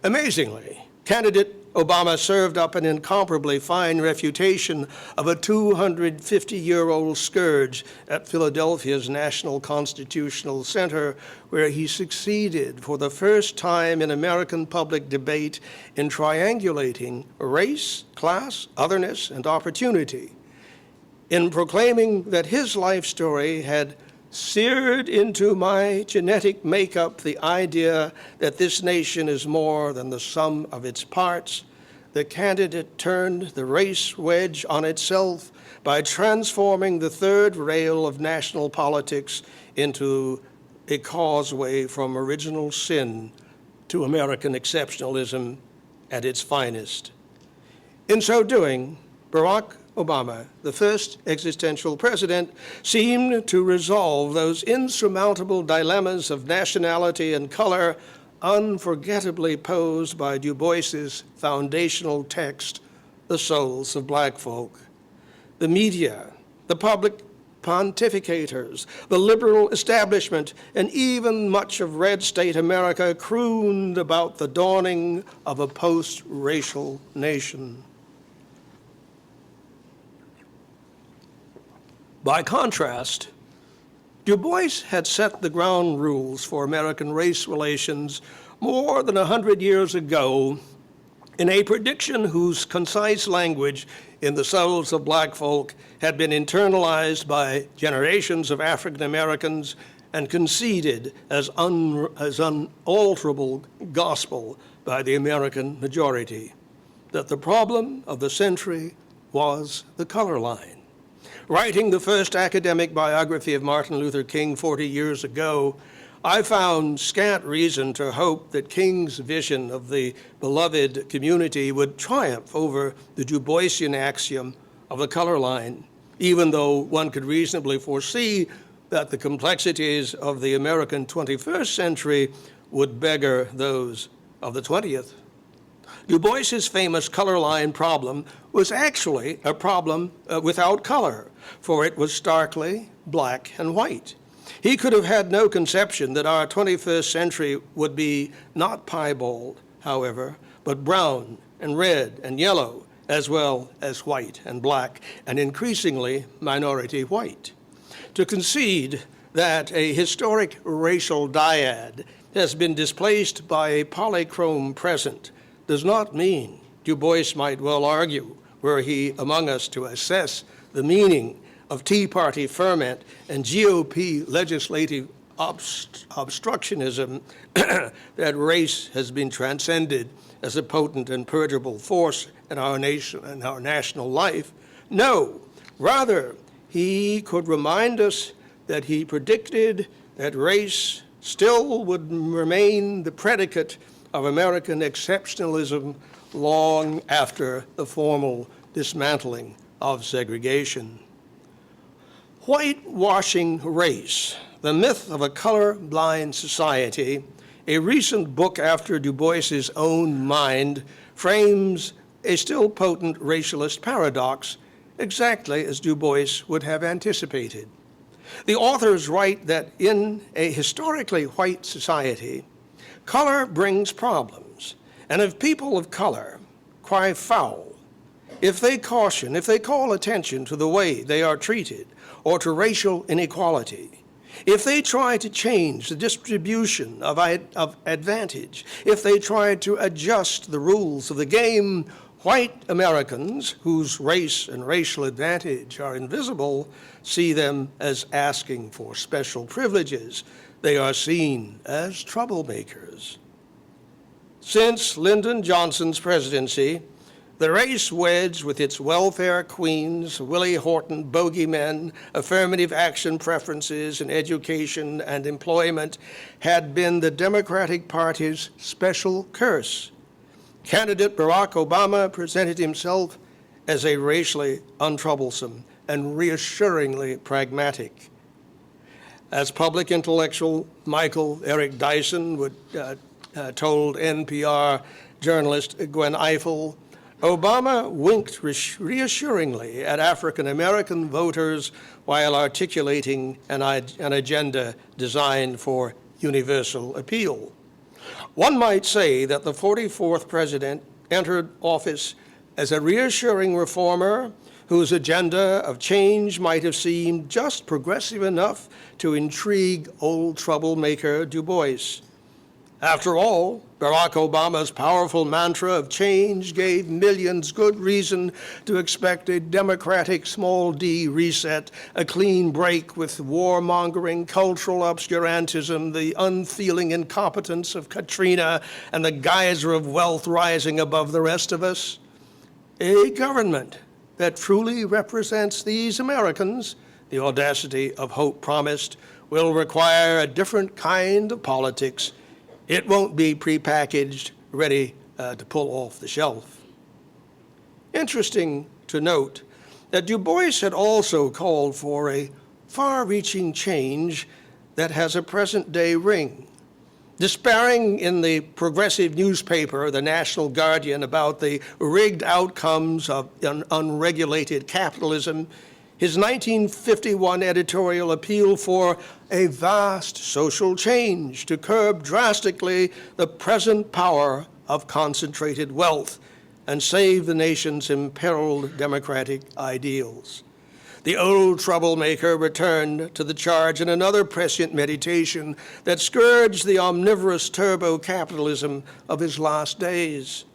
Amazingly, candidate Obama served up an incomparably fine refutation of a 250-year-old scourge at Philadelphia's National Constitutional Center, where he succeeded for the first time in American public debate in triangulating race, class, otherness, and opportunity. In proclaiming that his life story had seared into my genetic makeup the idea that this nation is more than the sum of its parts, the candidate turned the race wedge on itself by transforming the third rail of national politics into a causeway from original sin to American exceptionalism at its finest. In so doing, Barack Obama, the first existential president, seemed to resolve those insurmountable dilemmas of nationality and color unforgettably posed by Du Bois's foundational text, The Souls of Black Folk. The media, the public pontificators, the liberal establishment, and even much of red state America crooned about the dawning of a post-racial nation. By contrast, Du Bois had set the ground rules for American race relations more than 100 years ago in a prediction whose concise language in The Souls of Black Folk had been internalized by generations of African Americans and conceded as unalterable gospel by the American majority, that the problem of the century was the color line. Writing the first academic biography of Martin Luther King 40 years ago, I found scant reason to hope that King's vision of the beloved community would triumph over the Du Boisian axiom of the color line, even though one could reasonably foresee that the complexities of the American 21st century would beggar those of the 20th. Du Bois's famous color line problem was actually a problem without color, for it was starkly black and white. He could have had no conception that our 21st century would be not piebald, however, but brown and red and yellow, as well as white and black, and increasingly minority white. To concede that a historic racial dyad has been displaced by a polychrome present does not mean, Du Bois might well argue, were he among us to assess the meaning of Tea Party ferment and GOP legislative obstructionism, that race has been transcended as a potent and perdurable force in our nation and our national life. No, rather, he could remind us that he predicted that race still would remain the predicate of American exceptionalism long after the formal dismantling of segregation. Whitewashing Race, The Myth of a Colorblind Society, a recent book after Du Bois's own mind, frames a still potent racialist paradox, exactly as Du Bois would have anticipated. The authors write that in a historically white society, color brings problems, and if people of color cry foul, if they caution, if they call attention to the way they are treated or to racial inequality, if they try to change the distribution of advantage, if they try to adjust the rules of the game, white Americans, whose race and racial advantage are invisible, see them as asking for special privileges. They are seen as troublemakers. Since Lyndon Johnson's presidency, the race wedge with its welfare queens, Willie Horton bogeymen, affirmative action preferences in education and employment had been the Democratic Party's special curse. Candidate Barack Obama presented himself as a racially untroublesome and reassuringly pragmatic. As public intellectual Michael Eric Dyson told NPR journalist Gwen Ifill, Obama winked reassuringly at African-American voters while articulating an agenda designed for universal appeal. One might say that the 44th president entered office as a reassuring reformer whose agenda of change might have seemed just progressive enough to intrigue old troublemaker Du Bois. After all, Barack Obama's powerful mantra of change gave millions good reason to expect a democratic small d reset, a clean break with warmongering, cultural obscurantism, the unfeeling incompetence of Katrina, and the geyser of wealth rising above the rest of us. A government that truly represents these Americans, the audacity of hope promised, will require a different kind of politics. It won't be prepackaged, ready to pull off the shelf. Interesting to note that Du Bois had also called for a far-reaching change that has a present-day ring. Despairing in the progressive newspaper, the National Guardian, about the rigged outcomes of unregulated capitalism, his 1951 editorial appealed for a vast social change to curb drastically the present power of concentrated wealth and save the nation's imperiled democratic ideals. The old troublemaker returned to the charge in another prescient meditation that scourged the omnivorous turbo-capitalism of his last days.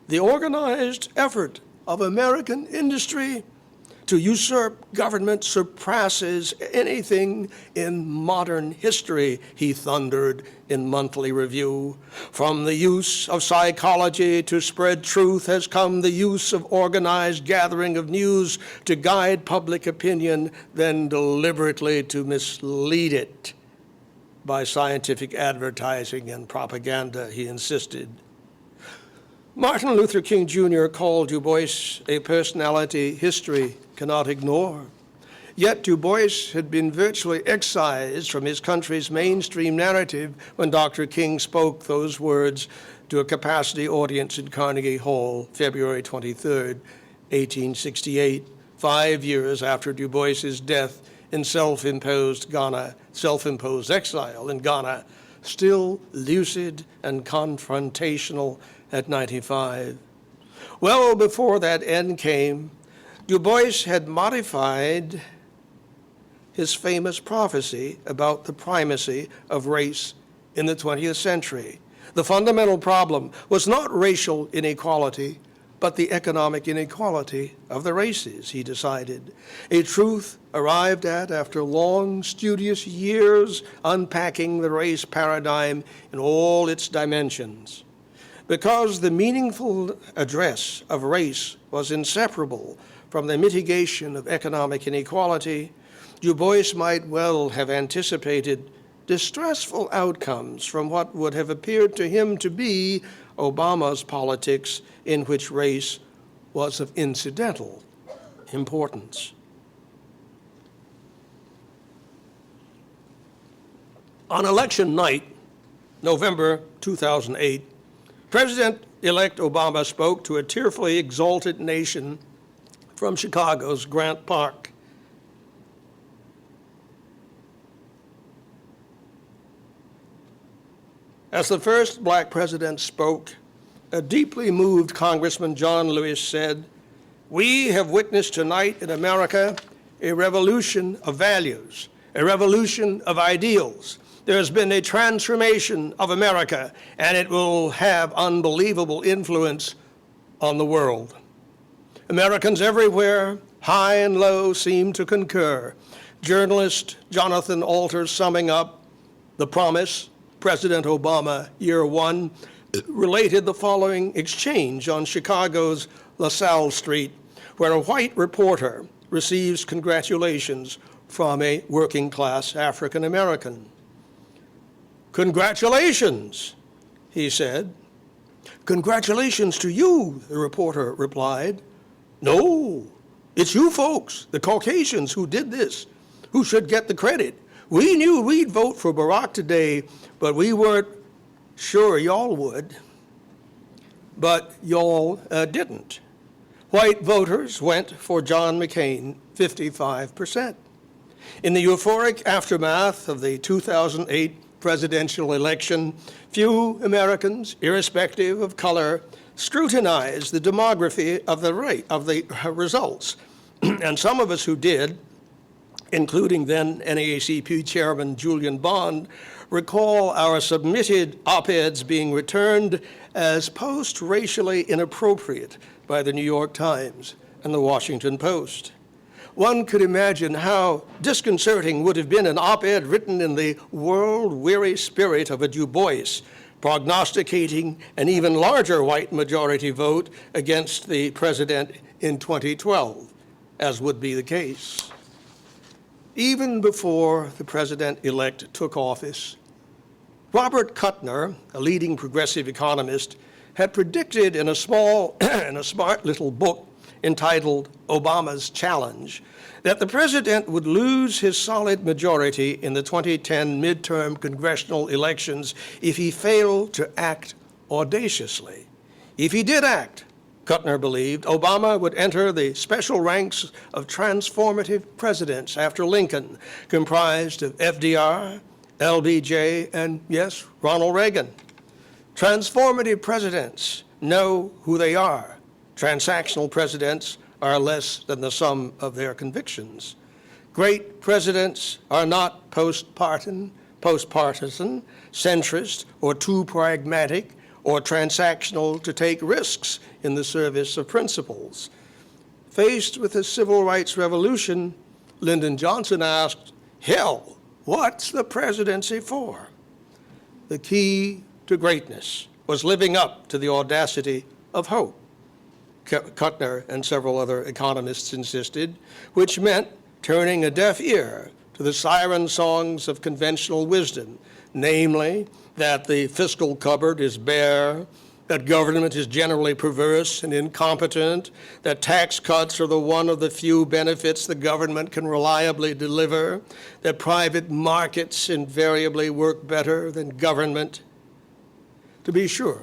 The organized effort of American industry to usurp government surpasses anything in modern history, he thundered in Monthly Review. From the use of psychology to spread truth has come the use of organized gathering of news to guide public opinion, then deliberately to mislead it by scientific advertising and propaganda, he insisted. Martin Luther King Jr. called Du Bois a personality history cannot ignore. Yet Du Bois had been virtually excised from his country's mainstream narrative when Dr. King spoke those words to a capacity audience in Carnegie Hall, February 23, 1868, 5 years after Du Bois's death in self-imposed exile in Ghana, still lucid and confrontational at 95. Well before that end came, Du Bois had modified his famous prophecy about the primacy of race in the 20th century. The fundamental problem was not racial inequality, but the economic inequality of the races, he decided. A truth arrived at after long, studious years unpacking the race paradigm in all its dimensions. Because the meaningful address of race was inseparable from the mitigation of economic inequality, Du Bois might well have anticipated distressful outcomes from what would have appeared to him to be Obama's politics, in which race was of incidental importance. On election night, November 2008, President-elect Obama spoke to a tearfully exalted nation from Chicago's Grant Park. As the first black president spoke, a deeply moved Congressman John Lewis said, "We have witnessed tonight in America a revolution of values, a revolution of ideals. There has been a transformation of America, and it will have unbelievable influence on the world." Americans everywhere, high and low, seem to concur. Journalist Jonathan Alter, summing up the promise, President Obama, year one, related the following exchange on Chicago's LaSalle Street, where a white reporter receives congratulations from a working-class African American. "Congratulations," he said. "Congratulations to you," the reporter replied. "No, it's you folks, the Caucasians, who did this, who should get the credit. We knew we'd vote for Barack today, but we weren't sure y'all would." But y'all didn't. White voters went for John McCain, 55%. In the euphoric aftermath of the 2008 presidential election, few Americans, irrespective of color, scrutinized the demography of the results. And some of us who did, including then NAACP Chairman Julian Bond, recall our submitted op-eds being returned as post-racially inappropriate by the New York Times and the Washington Post. One could imagine how disconcerting would have been an op-ed written in the world-weary spirit of a Du Bois, prognosticating an even larger white majority vote against the president in 2012, as would be the case. Even before the president-elect took office, Robert Kuttner, a leading progressive economist, had predicted in a smart little book entitled Obama's Challenge that the president would lose his solid majority in the 2010 midterm congressional elections if he failed to act audaciously. If he did act, Kuttner believed, Obama would enter the special ranks of transformative presidents after Lincoln, comprised of FDR, LBJ, and, yes, Ronald Reagan. Transformative presidents know who they are. Transactional presidents are less than the sum of their convictions. Great presidents are not postpartisan, centrist, or too pragmatic, or transactional to take risks in the service of principles. Faced with the civil rights revolution, Lyndon Johnson asked, "Hell, what's the presidency for?" The key to greatness was living up to the audacity of hope, Kuttner and several other economists insisted, which meant turning a deaf ear to the siren songs of conventional wisdom, namely that the fiscal cupboard is bare, that government is generally perverse and incompetent, that tax cuts are the one of the few benefits the government can reliably deliver, that private markets invariably work better than government. To be sure,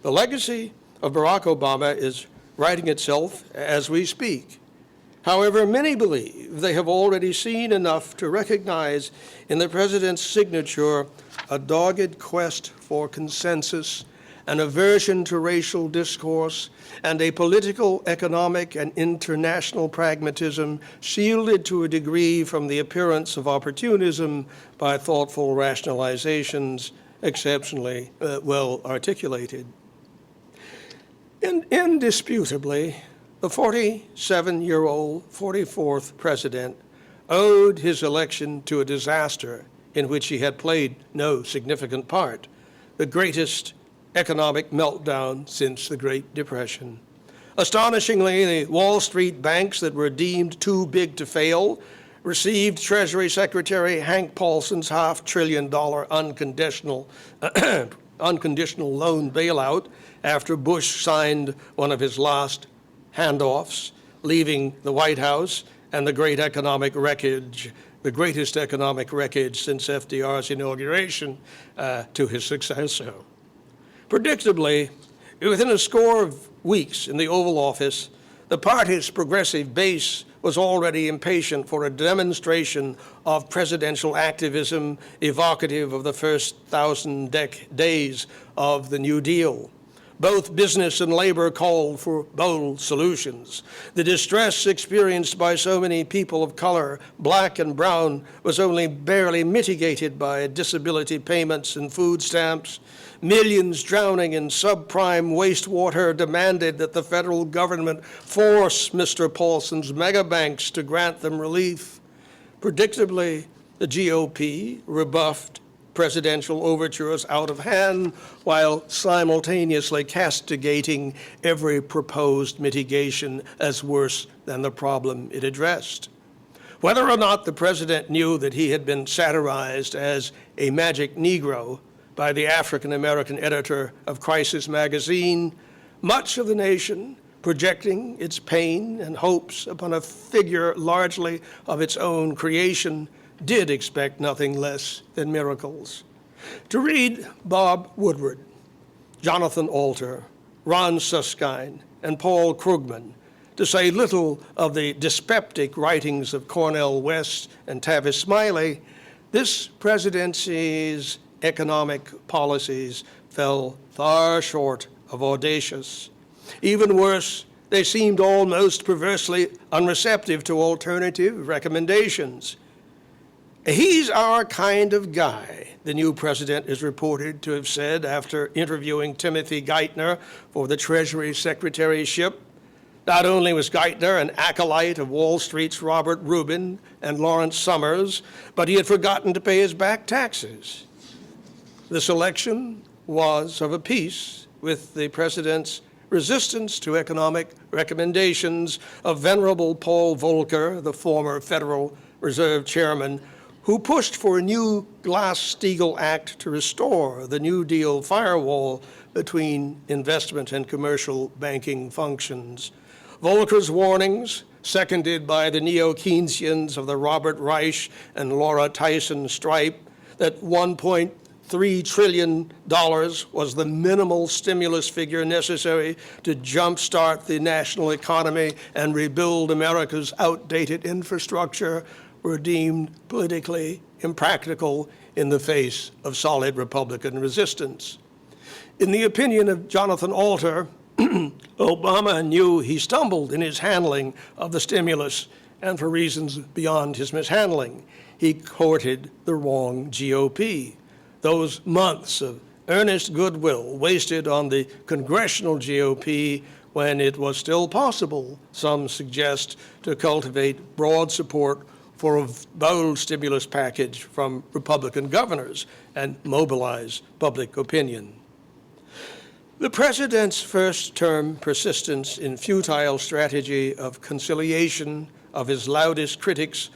the legacy of Barack Obama is writing itself as we speak. However, many believe they have already seen enough to recognize in the president's signature a dogged quest for consensus, an aversion to racial discourse, and a political, economic, and international pragmatism shielded to a degree from the appearance of opportunism by thoughtful rationalizations exceptionally well articulated. Indisputably, the 47-year-old 44th president owed his election to a disaster in which he had played no significant part, the greatest economic meltdown since the Great Depression. Astonishingly, the Wall Street banks that were deemed too big to fail received Treasury Secretary Hank Paulson's $500 billion unconditional loan bailout after Bush signed one of his last handoffs, leaving the White House and the great economic wreckage, the greatest economic wreckage since FDR's inauguration, to his successor. Predictably, within a score of weeks in the Oval Office, the party's progressive base was already impatient for a demonstration of presidential activism evocative of the first 1,000 days of the New Deal. Both business and labor called for bold solutions. The distress experienced by so many people of color, black and brown, was only barely mitigated by disability payments and food stamps. Millions drowning in subprime wastewater demanded that the federal government force Mr. Paulson's megabanks to grant them relief. Predictably, the GOP rebuffed presidential overtures out of hand while simultaneously castigating every proposed mitigation as worse than the problem it addressed. Whether or not the president knew that he had been satirized as a magic Negro by the African-American editor of Crisis magazine, much of the nation, projecting its pain and hopes upon a figure largely of its own creation, did expect nothing less than miracles. To read Bob Woodward, Jonathan Alter, Ron Suskind, and Paul Krugman, to say little of the dyspeptic writings of Cornel West and Tavis Smiley, this presidency's economic policies fell far short of audacious. Even worse, they seemed almost perversely unreceptive to alternative recommendations. He's our kind of guy, the new president is reported to have said after interviewing Timothy Geithner for the Treasury Secretaryship. Not only was Geithner an acolyte of Wall Street's Robert Rubin and Lawrence Summers, but he had forgotten to pay his back taxes. The selection was of a piece with the president's resistance to economic recommendations of venerable Paul Volcker, the former Federal Reserve chairman, who pushed for a new Glass-Steagall Act to restore the New Deal firewall between investment and commercial banking functions. Volcker's warnings, seconded by the neo-Keynesians of the Robert Reich and Laura Tyson stripe, that $1.3 trillion was the minimal stimulus figure necessary to jumpstart the national economy and rebuild America's outdated infrastructure, were deemed politically impractical in the face of solid Republican resistance. In the opinion of Jonathan Alter, Obama knew he stumbled in his handling of the stimulus, and for reasons beyond his mishandling. He courted the wrong GOP. Those months of earnest goodwill wasted on the congressional GOP when it was still possible, some suggest, to cultivate broad support for a bold stimulus package from Republican governors and mobilize public opinion. The president's first-term persistence in futile strategy of conciliation of his loudest critics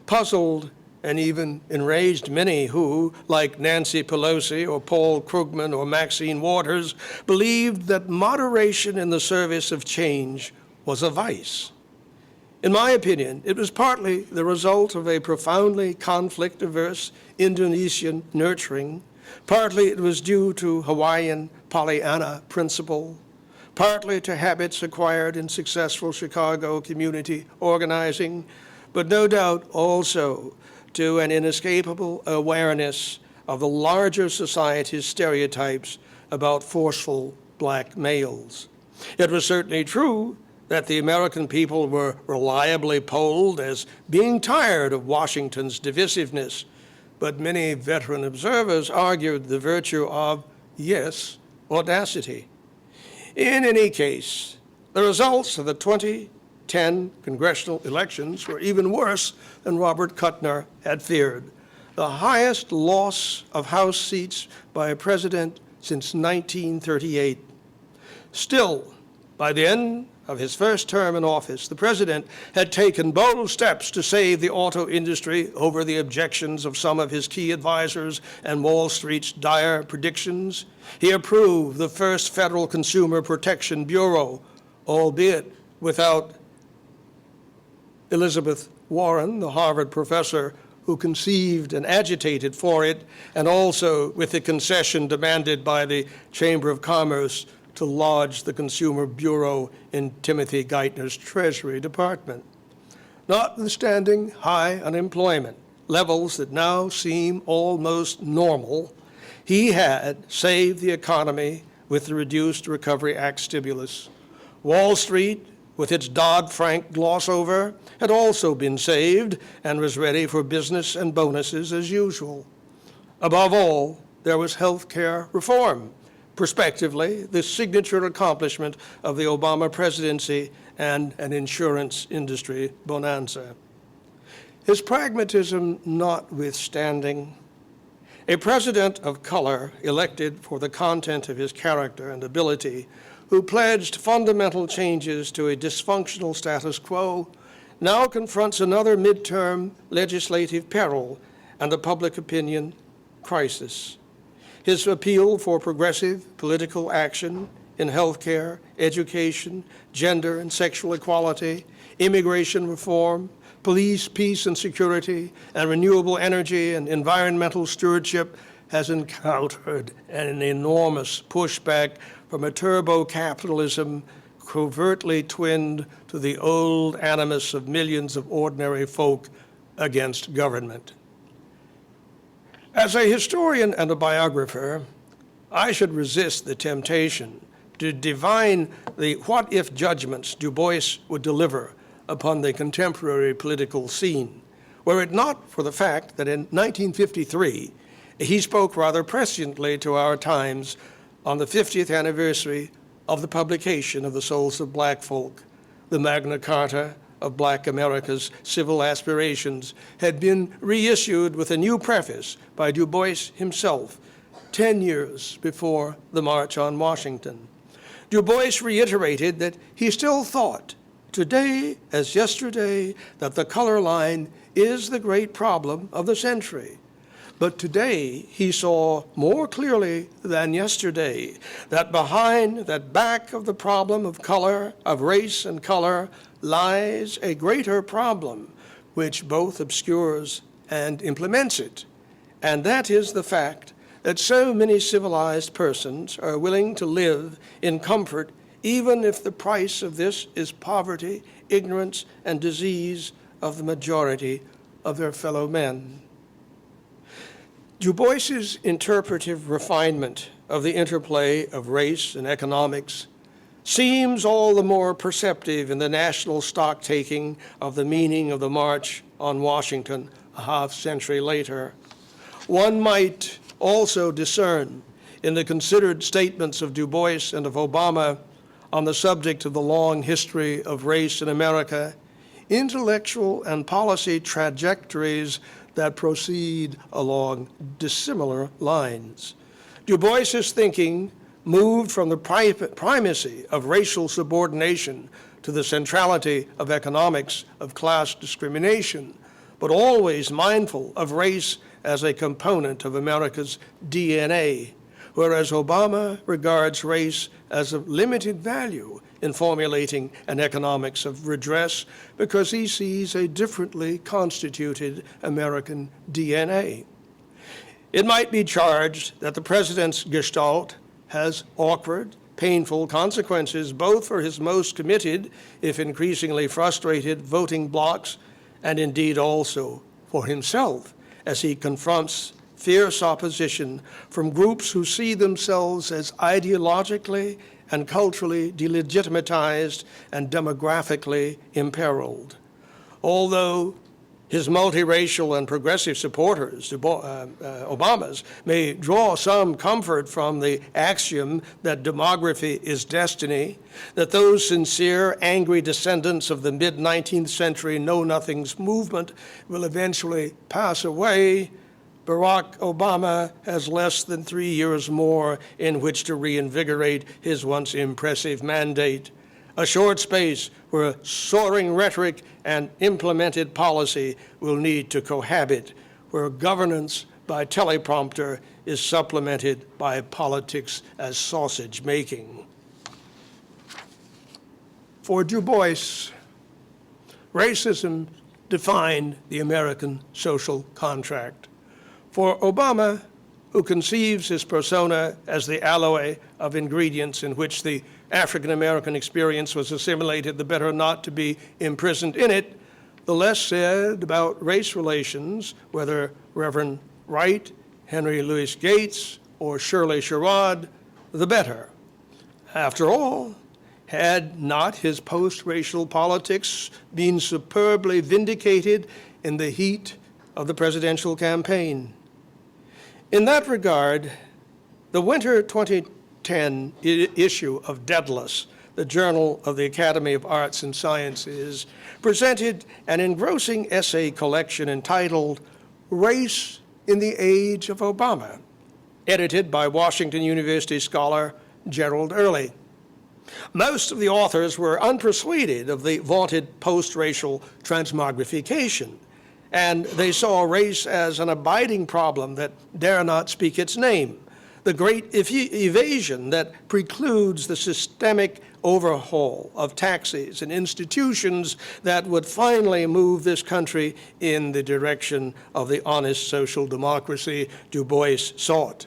puzzled and even enraged many who, like Nancy Pelosi or Paul Krugman or Maxine Waters, believed that moderation in the service of change was a vice. In my opinion, it was partly the result of a profoundly conflict-averse Indonesian nurturing. Partly it was due to Hawaiian Pollyanna principle, partly to habits acquired in successful Chicago community organizing, but no doubt also to an inescapable awareness of the larger society's stereotypes about forceful black males. It was certainly true that the American people were reliably polled as being tired of Washington's divisiveness, but many veteran observers argued the virtue of, yes, audacity. In any case, the results of the 2010 congressional elections were even worse than Robert Kuttner had feared. The highest loss of House seats by a president since 1938. Still, by the end of his first term in office, the president had taken bold steps to save the auto industry over the objections of some of his key advisors and Wall Street's dire predictions. He approved the first Federal Consumer Protection Bureau, albeit without Elizabeth Warren, the Harvard professor who conceived and agitated for it, and also with the concession demanded by the Chamber of Commerce to lodge the Consumer Bureau in Timothy Geithner's Treasury Department. Notwithstanding high unemployment, levels that now seem almost normal, he had saved the economy with the Reduced Recovery Act stimulus. Wall Street, with its Dodd-Frank gloss-over, had also been saved and was ready for business and bonuses as usual. Above all, there was health care reform, prospectively the signature accomplishment of the Obama presidency and an insurance industry bonanza. His pragmatism notwithstanding, a president of color elected for the content of his character and ability, who pledged fundamental changes to a dysfunctional status quo, now confronts another midterm legislative peril and a public opinion crisis. His appeal for progressive political action in healthcare, education, gender and sexual equality, immigration reform, police, peace and security, and renewable energy and environmental stewardship has encountered an enormous pushback from a turbo-capitalism covertly twinned to the old animus of millions of ordinary folk against government. As a historian and a biographer, I should resist the temptation to divine the what-if judgments Du Bois would deliver upon the contemporary political scene, were it not for the fact that in 1953, he spoke rather presciently to our times on the 50th anniversary of the publication of The Souls of Black Folk. The Magna Carta of Black America's civil aspirations had been reissued with a new preface by Du Bois himself 10 years before the March on Washington. Du Bois reiterated that he still thought, today as yesterday, that the color line is the great problem of the century. But today he saw more clearly than yesterday that behind, that back of the problem of color, of race and color, lies a greater problem which both obscures and implements it. And that is the fact that so many civilized persons are willing to live in comfort even if the price of this is poverty, ignorance, and disease of the majority of their fellow men. Du Bois's interpretive refinement of the interplay of race and economics seems all the more perceptive in the national stock-taking of the meaning of the March on Washington a half-century later. One might also discern in the considered statements of Du Bois and of Obama on the subject of the long history of race in America, intellectual and policy trajectories that proceed along dissimilar lines. Du Bois's thinking moved from the primacy of racial subordination to the centrality of economics of class discrimination, but always mindful of race as a component of America's DNA, whereas Obama regards race as of limited value in formulating an economics of redress because he sees a differently constituted American DNA. It might be charged that the president's gestalt has awkward, painful consequences both for his most committed, if increasingly frustrated, voting blocs, and indeed also for himself as he confronts fierce opposition from groups who see themselves as ideologically and culturally delegitimatized and demographically imperiled. Although his multiracial and progressive supporters, Obama's, may draw some comfort from the axiom that demography is destiny, that those sincere, angry descendants of the mid-19th century know-nothings movement will eventually pass away, Barack Obama has less than 3 years more in which to reinvigorate his once impressive mandate, a short space where soaring rhetoric and implemented policy will need to cohabit, where governance by teleprompter is supplemented by politics as sausage making. For Du Bois, racism defined the American social contract. For Obama, who conceives his persona as the alloy of ingredients in which the African-American experience was assimilated, the better not to be imprisoned in it, the less said about race relations, whether Reverend Wright, Henry Louis Gates, or Shirley Sherrod, the better. After all, had not his post-racial politics been superbly vindicated in the heat of the presidential campaign? In that regard, the winter 2010 issue of Daedalus, the Journal of the Academy of Arts and Sciences, presented an engrossing essay collection entitled Race in the Age of Obama, edited by Washington University scholar Gerald Early. Most of the authors were unpersuaded of the vaunted post-racial transmogrification, and they saw race as an abiding problem that dare not speak its name, the great evasion that precludes the systemic overhaul of taxes and institutions that would finally move this country in the direction of the honest social democracy Du Bois sought.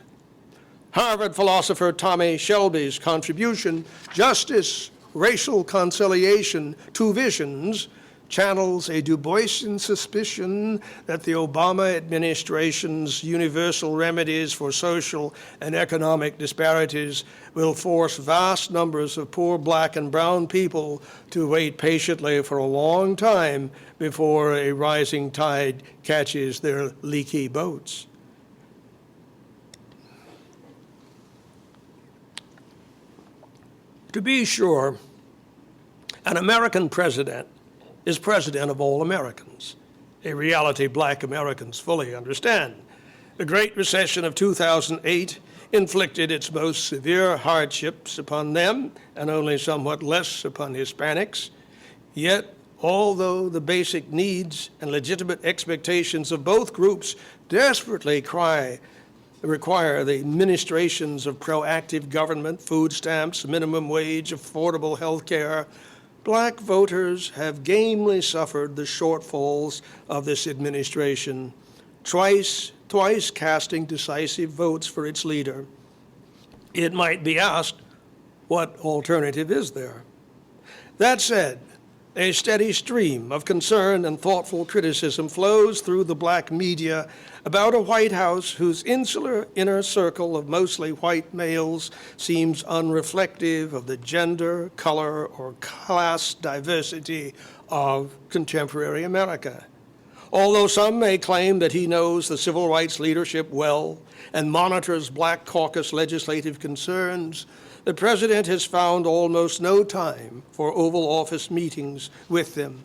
Harvard philosopher Tommy Shelby's contribution, Justice, Racial Conciliation, Two Visions, channels a Du Boisian suspicion that the Obama administration's universal remedies for social and economic disparities will force vast numbers of poor black and brown people to wait patiently for a long time before a rising tide catches their leaky boats. To be sure, an American president is president of all Americans, a reality black Americans fully understand. The Great Recession of 2008 inflicted its most severe hardships upon them and only somewhat less upon Hispanics. Yet, although the basic needs and legitimate expectations of both groups desperately require the administrations of proactive government, food stamps, minimum wage, affordable health care, black voters have gamely suffered the shortfalls of this administration, twice casting decisive votes for its leader. It might be asked, what alternative is there? That said, a steady stream of concern and thoughtful criticism flows through the black media about a White House whose insular inner circle of mostly white males seems unreflective of the gender, color, or class diversity of contemporary America. Although some may claim that he knows the civil rights leadership well and monitors Black caucus legislative concerns, the president has found almost no time for Oval Office meetings with them.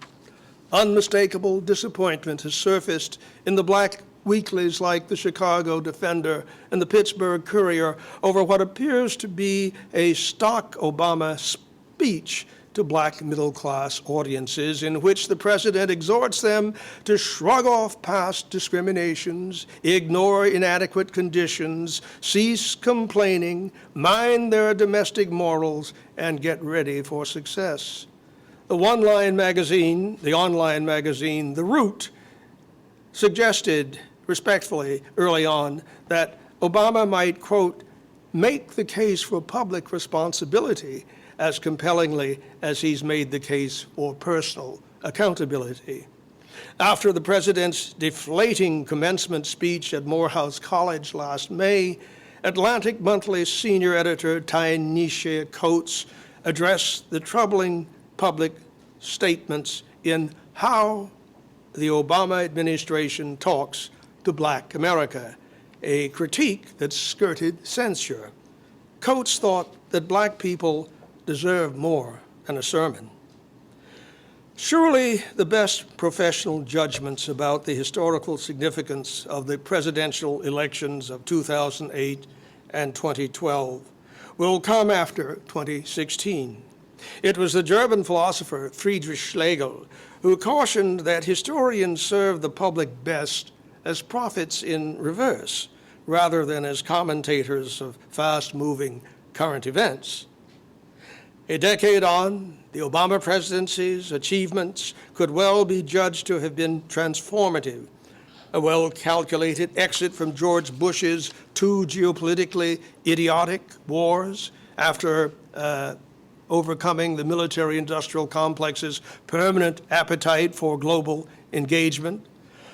Unmistakable disappointment has surfaced in the black weeklies like the Chicago Defender and the Pittsburgh Courier over what appears to be a stock Obama speech to black middle-class audiences in which the president exhorts them to shrug off past discriminations, ignore inadequate conditions, cease complaining, mind their domestic morals, and get ready for success. The online magazine, The Root, suggested respectfully early on that Obama might, quote, make the case for public responsibility as compellingly as he's made the case for personal accountability. After the president's deflating commencement speech at Morehouse College last May, Atlantic Monthly senior editor Ta-Nehisi Coates addressed the troubling public statements in How the Obama Administration Talks to Black America, a critique that skirted censure. Coates thought that black people deserve more than a sermon. Surely the best professional judgments about the historical significance of the presidential elections of 2008 and 2012 will come after 2016. It was the German philosopher Friedrich Schlegel who cautioned that historians serve the public best as prophets in reverse, rather than as commentators of fast-moving current events. A decade on, the Obama presidency's achievements could well be judged to have been transformative. A well-calculated exit from George Bush's two geopolitically idiotic wars after overcoming the military-industrial complex's permanent appetite for global engagement,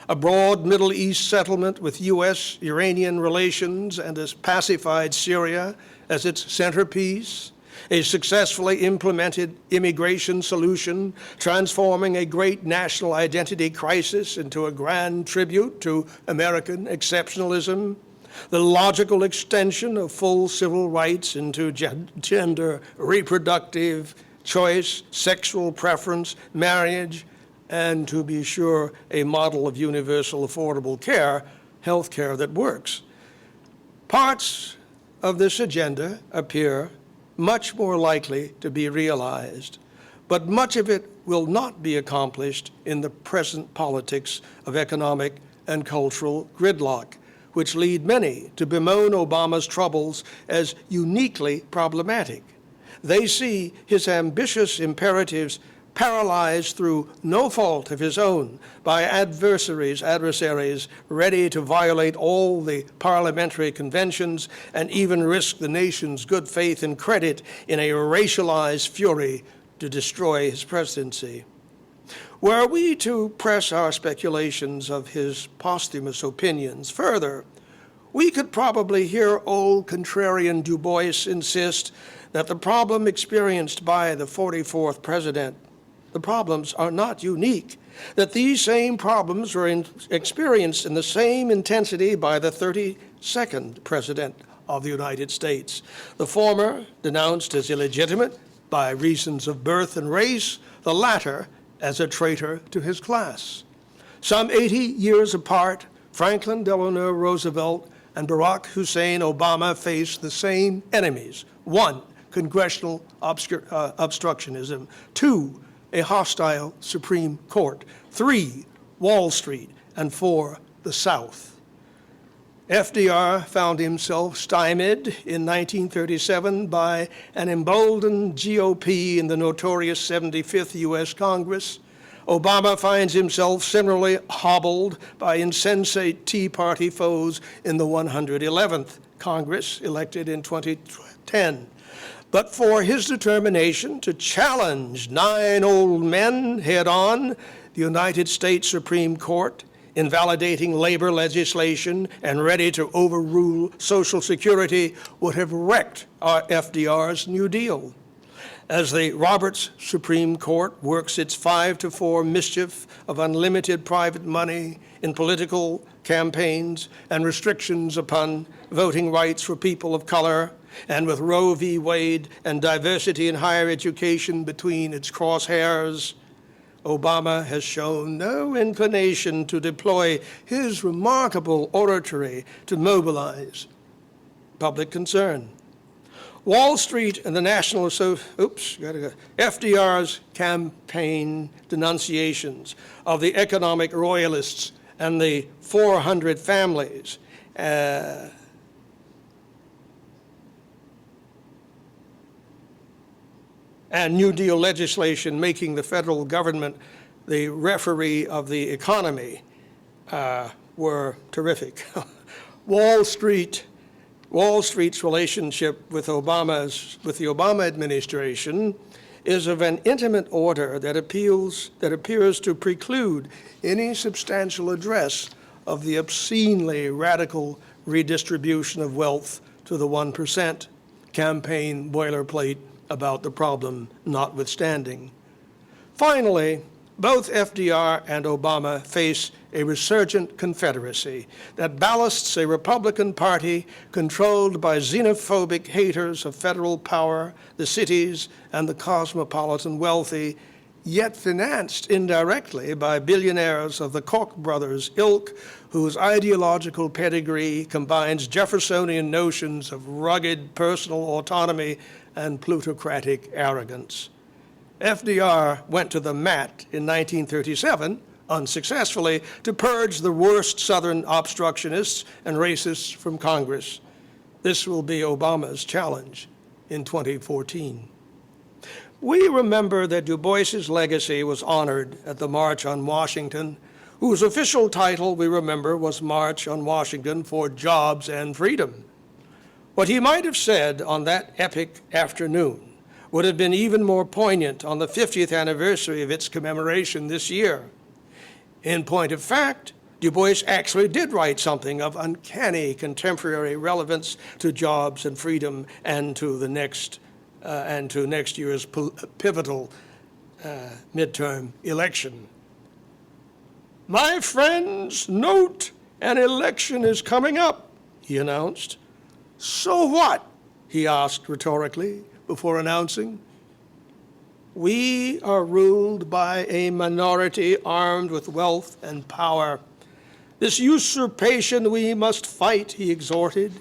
a broad Middle East settlement with U.S.-Iranian relations and a pacified Syria as its centerpiece, a successfully implemented immigration solution, transforming a great national identity crisis into a grand tribute to American exceptionalism, the logical extension of full civil rights into gender, reproductive choice, sexual preference, marriage, and, to be sure, a model of universal affordable care, health care that works. Parts of this agenda appear much more likely to be realized, but much of it will not be accomplished in the present politics of economic and cultural gridlock, which lead many to bemoan Obama's troubles as uniquely problematic. They see his ambitious imperatives paralyzed through no fault of his own by adversaries ready to violate all the parliamentary conventions and even risk the nation's good faith and credit in a racialized fury to destroy his presidency. Were we to press our speculations of his posthumous opinions further, we could probably hear old contrarian Du Bois insist that the problem experienced by the 44th president, the problems are not unique, that these same problems were experienced in the same intensity by the 32nd president of the United States. The former denounced as illegitimate by reasons of birth and race, the latter as a traitor to his class. Some 80 years apart, Franklin Delano Roosevelt and Barack Hussein Obama faced the same enemies. 1, congressional obstructionism. 2, a hostile Supreme Court. 3, Wall Street. And 4, the South. FDR found himself stymied in 1937 by an emboldened GOP in the notorious 75th U.S. Congress. Obama finds himself similarly hobbled by insensate Tea Party foes in the 111th Congress, elected in 2010. But for his determination to challenge 9 old men head-on, the United States Supreme Court, invalidating labor legislation and ready to overrule Social Security, would have wrecked our FDR's New Deal. As the Roberts Supreme Court works its 5-4 mischief of unlimited private money in political campaigns and restrictions upon voting rights for people of color, And with Roe v. Wade and diversity in higher education between its crosshairs, Obama has shown no inclination to deploy his remarkable oratory to mobilize public concern. Wall Street and the National FDR's campaign denunciations of the economic royalists and the 400 families and New Deal legislation making the federal government the referee of the economy were terrific. Wall Street's relationship with the Obama administration is of an intimate order that appears to preclude any substantial address of the obscenely radical redistribution of wealth to the 1%, campaign boilerplate about the problem notwithstanding. Finally, both FDR and Obama face a resurgent confederacy that ballasts a Republican Party controlled by xenophobic haters of federal power, the cities, and the cosmopolitan wealthy, yet financed indirectly by billionaires of the Koch brothers ilk, whose ideological pedigree combines Jeffersonian notions of rugged personal autonomy and plutocratic arrogance. FDR went to the mat in 1937, unsuccessfully, to purge the worst Southern obstructionists and racists from Congress. This will be Obama's challenge in 2014. We remember that Du Bois's legacy was honored at the March on Washington, whose official title, we remember, was March on Washington for Jobs and Freedom. What he might have said on that epic afternoon would have been even more poignant on the 50th anniversary of its commemoration this year. In point of fact, Du Bois actually did write something of uncanny contemporary relevance to jobs and freedom and to next year's pivotal midterm election. "My friends, note, an election is coming up," he announced. "So what?" he asked rhetorically before announcing. "We are ruled by a minority armed with wealth and power. This usurpation we must fight," he exhorted.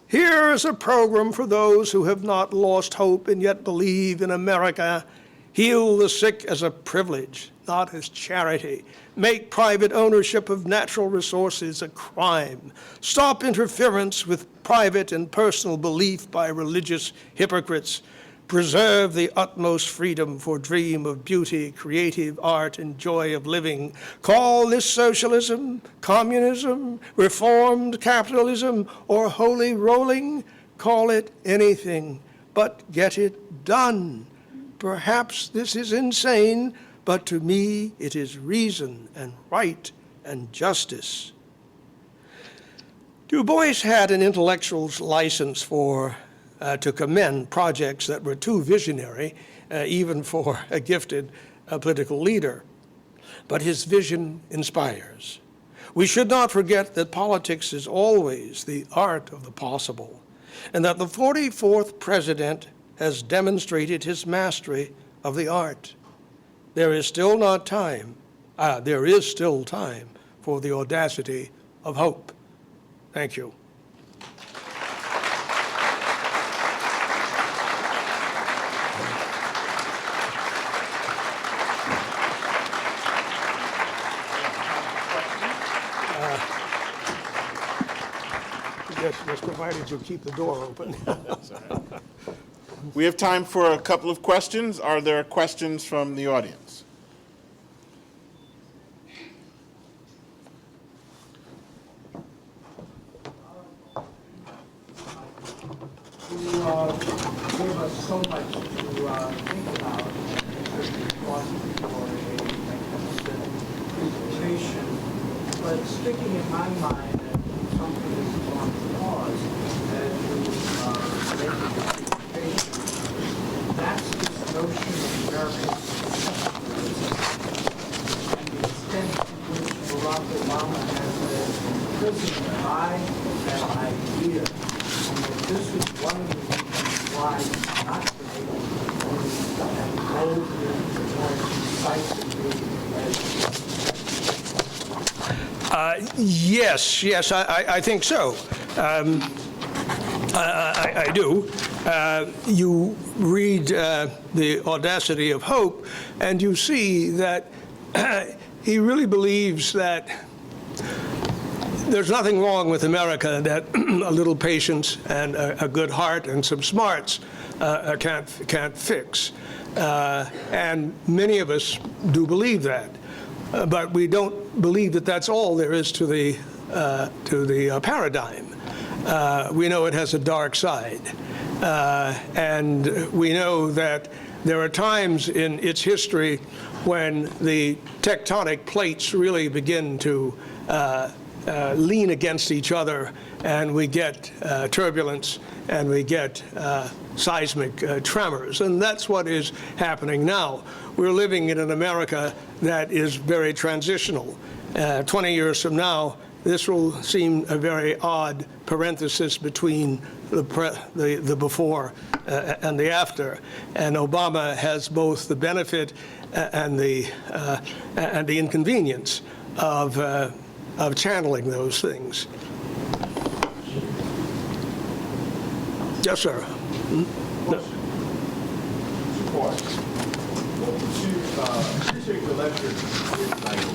"Here is a program for those who have not lost hope and yet believe in America. Heal the sick as a privilege, not as charity. Make private ownership of natural resources a crime. Stop interference with private and personal belief by religious hypocrites. Preserve the utmost freedom for dream of beauty, creative art, and joy of living. Call this socialism, communism, reformed capitalism, or holy rolling. Call it anything, but get it done. Perhaps this is insane, but to me it is reason and right and justice." Du Bois had an intellectual's license to commend projects that were too visionary, even for a gifted political leader. But his vision inspires. We should not forget that politics is always the art of the possible, and that the 44th president has demonstrated his mastery of the art. There is still time for the audacity of hope. Thank you. Yes, provided you keep the door open. We have time for a couple of questions. Are there questions from the audience? You gave us so much to think about, and certainly costly for a magnificent presentation. But sticking in my mind that something is on pause as you make the presentation, that's this notion of American exceptionalism and the extent to which Barack Obama has a listen, I that idea, and this is one of the reasons why not been able to and boldly more decisively Yes, I think so. I do. You read The Audacity of Hope, and you see that he really believes that there's nothing wrong with America that a little patience and a good heart and some smarts can't fix. And many of us do believe that. But we don't believe that that's all there is to the paradigm. We know it has a dark side. And we know that there are times in its history when the tectonic plates really begin to lean against each other, and we get turbulence, and we get seismic tremors. And that's what is happening now. We're living in an America that is very transitional. 20 years from now, this will seem a very odd parenthesis between the before and the after. And Obama has both the benefit and the inconvenience of channeling those things. Yes, sir. Appreciate the lecture tonight.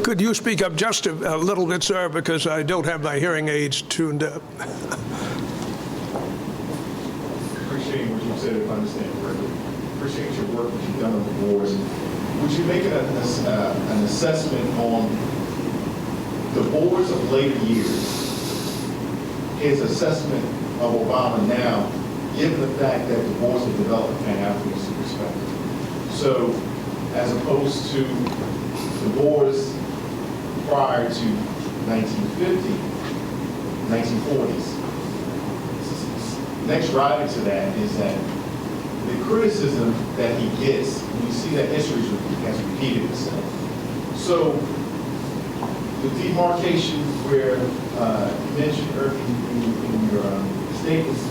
Could you speak up just a little bit, sir, because I don't have my hearing aids tuned up. Appreciating what you said, if I understand correctly. Appreciate your work that you've done on the boards. Would you make an assessment on the boards of later years, his assessment of Obama now, given the fact that the boards have developed a Pan-Africanist perspective? So, as opposed to the boards prior to 1950, 1940s. Next driving to that is that the criticism that he gets, when you see that history has repeated itself. So the demarcation where you mentioned earlier in your statements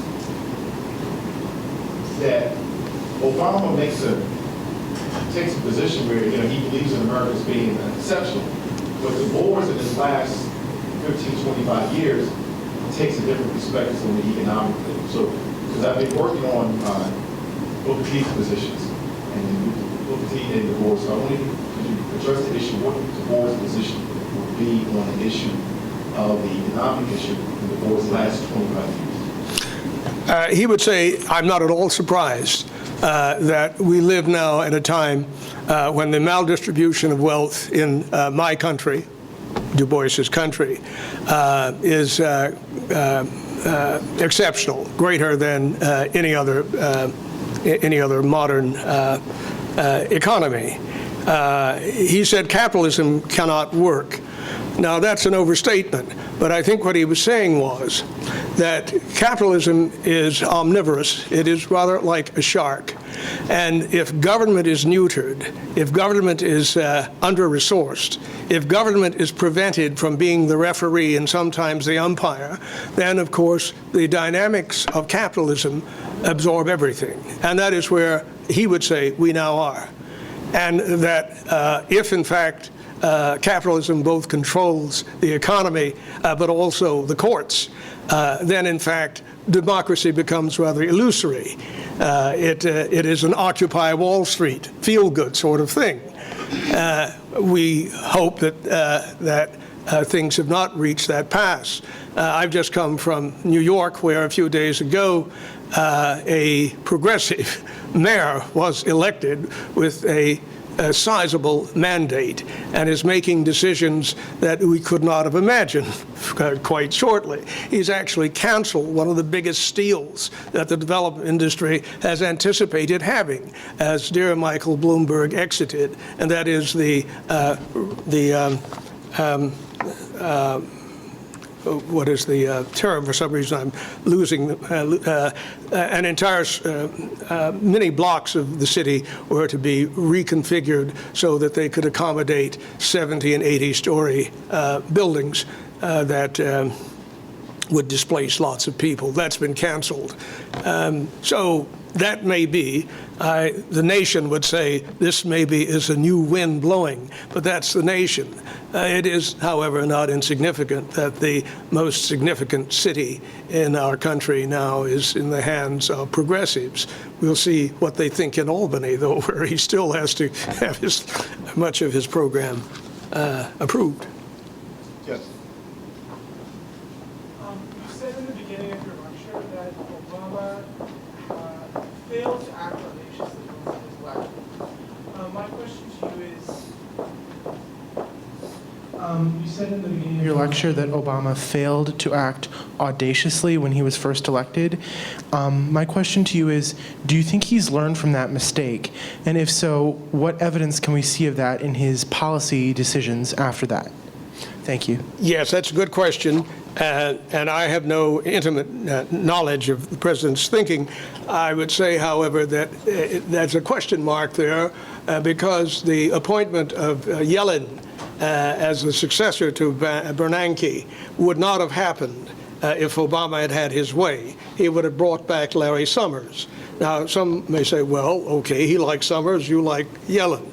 that Obama takes a position where he believes in America as being exceptional, but the boards in his last 15, 25 years takes a different perspective on the economic thing. So, because I've been working on Booker T's positions and Booker T and the board, so I wanted to address the issue, what the board's position would be on the issue of the economic issue in the board's last 25 years. He would say, I'm not at all surprised that we live now at a time when the maldistribution of wealth in my country, Du Bois's country, is exceptional, greater than any other modern economy. He said capitalism cannot work. Now, that's an overstatement, but I think what he was saying was that capitalism is omnivorous. It is rather like a shark. And if government is neutered, if government is under-resourced, if government is prevented from being the referee and sometimes the umpire, then, of course, the dynamics of capitalism absorb everything. And that is where he would say we now are. And that if, in fact, capitalism both controls the economy, but also the courts, then, in fact, democracy becomes rather illusory. It is an Occupy Wall Street, feel-good sort of thing. We hope that things have not reached that pass. I've just come from New York, where a few days ago, a progressive mayor was elected with a sizable mandate and is making decisions that we could not have imagined quite shortly. He's actually canceled one of the biggest steals that the development industry has anticipated having as dear Michael Bloomberg exited, and that is the what is the term? For some reason, I'm losing an entire many blocks of the city were to be reconfigured so that they could accommodate 70 and 80-story buildings that would displace lots of people. That's been canceled. So that may be, the nation would say, this maybe is a new wind blowing, but that's the nation. It is, however, not insignificant that the most significant city in our country now is in the hands of progressives. We'll see what they think in Albany, though, where he still has to have much of his program approved. Yes. You said in the beginning of your lecture that Obama failed to act audaciously in his election. My question to you is, you said in the beginning of your lecture that Obama failed to act audaciously when he was first elected. My question to you is, do you think he's learned from that mistake? And if so, what evidence can we see of that in his policy decisions after that? Thank you. Yes, that's a good question, and I have no intimate knowledge of the president's thinking. I would say, however, that there's a question mark there because the appointment of Yellen as the successor to Bernanke would not have happened if Obama had had his way. He would have brought back Larry Summers. Now, some may say, well, okay, he likes Summers, you like Yellen.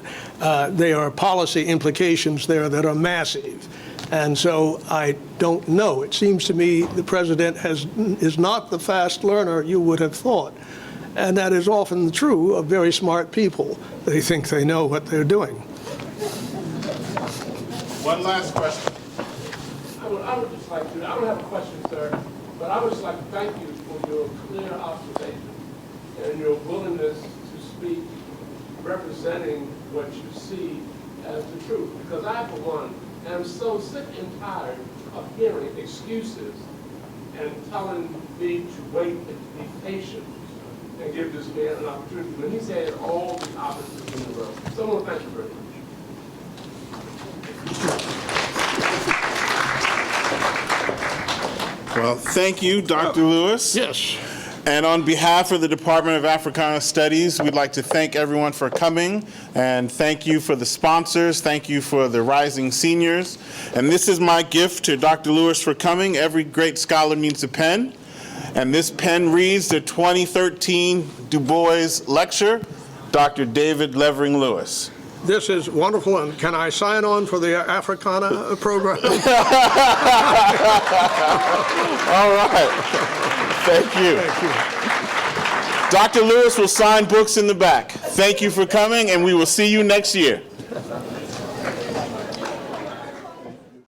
There are policy implications there that are massive. And so I don't know. It seems to me the president is not the fast learner you would have thought. And that is often true of very smart people. They think they know what they're doing. One last question. I would just like to, I don't have a question, sir, but I would just like to thank you for your clear observation and your willingness to speak representing what you see as the truth. Because I, for one, am so sick and tired of hearing excuses and telling me to wait and to be patient and give this man an opportunity when he's had all the opposites in the world. So I want to thank you very much. Well, thank you, Dr. Lewis. Yes. And on behalf of the Department of Africana Studies, we'd like to thank everyone for coming, and thank you for the sponsors, thank you for the rising seniors. And this is my gift to Dr. Lewis for coming. Every great scholar needs a pen, and this pen reads the 2013 Du Bois Lecture, Dr. David Levering Lewis. This is wonderful, and can I sign on for the Africana program? All right. Thank you. Dr. Lewis will sign books in the back. Thank you for coming, and we will see you next year.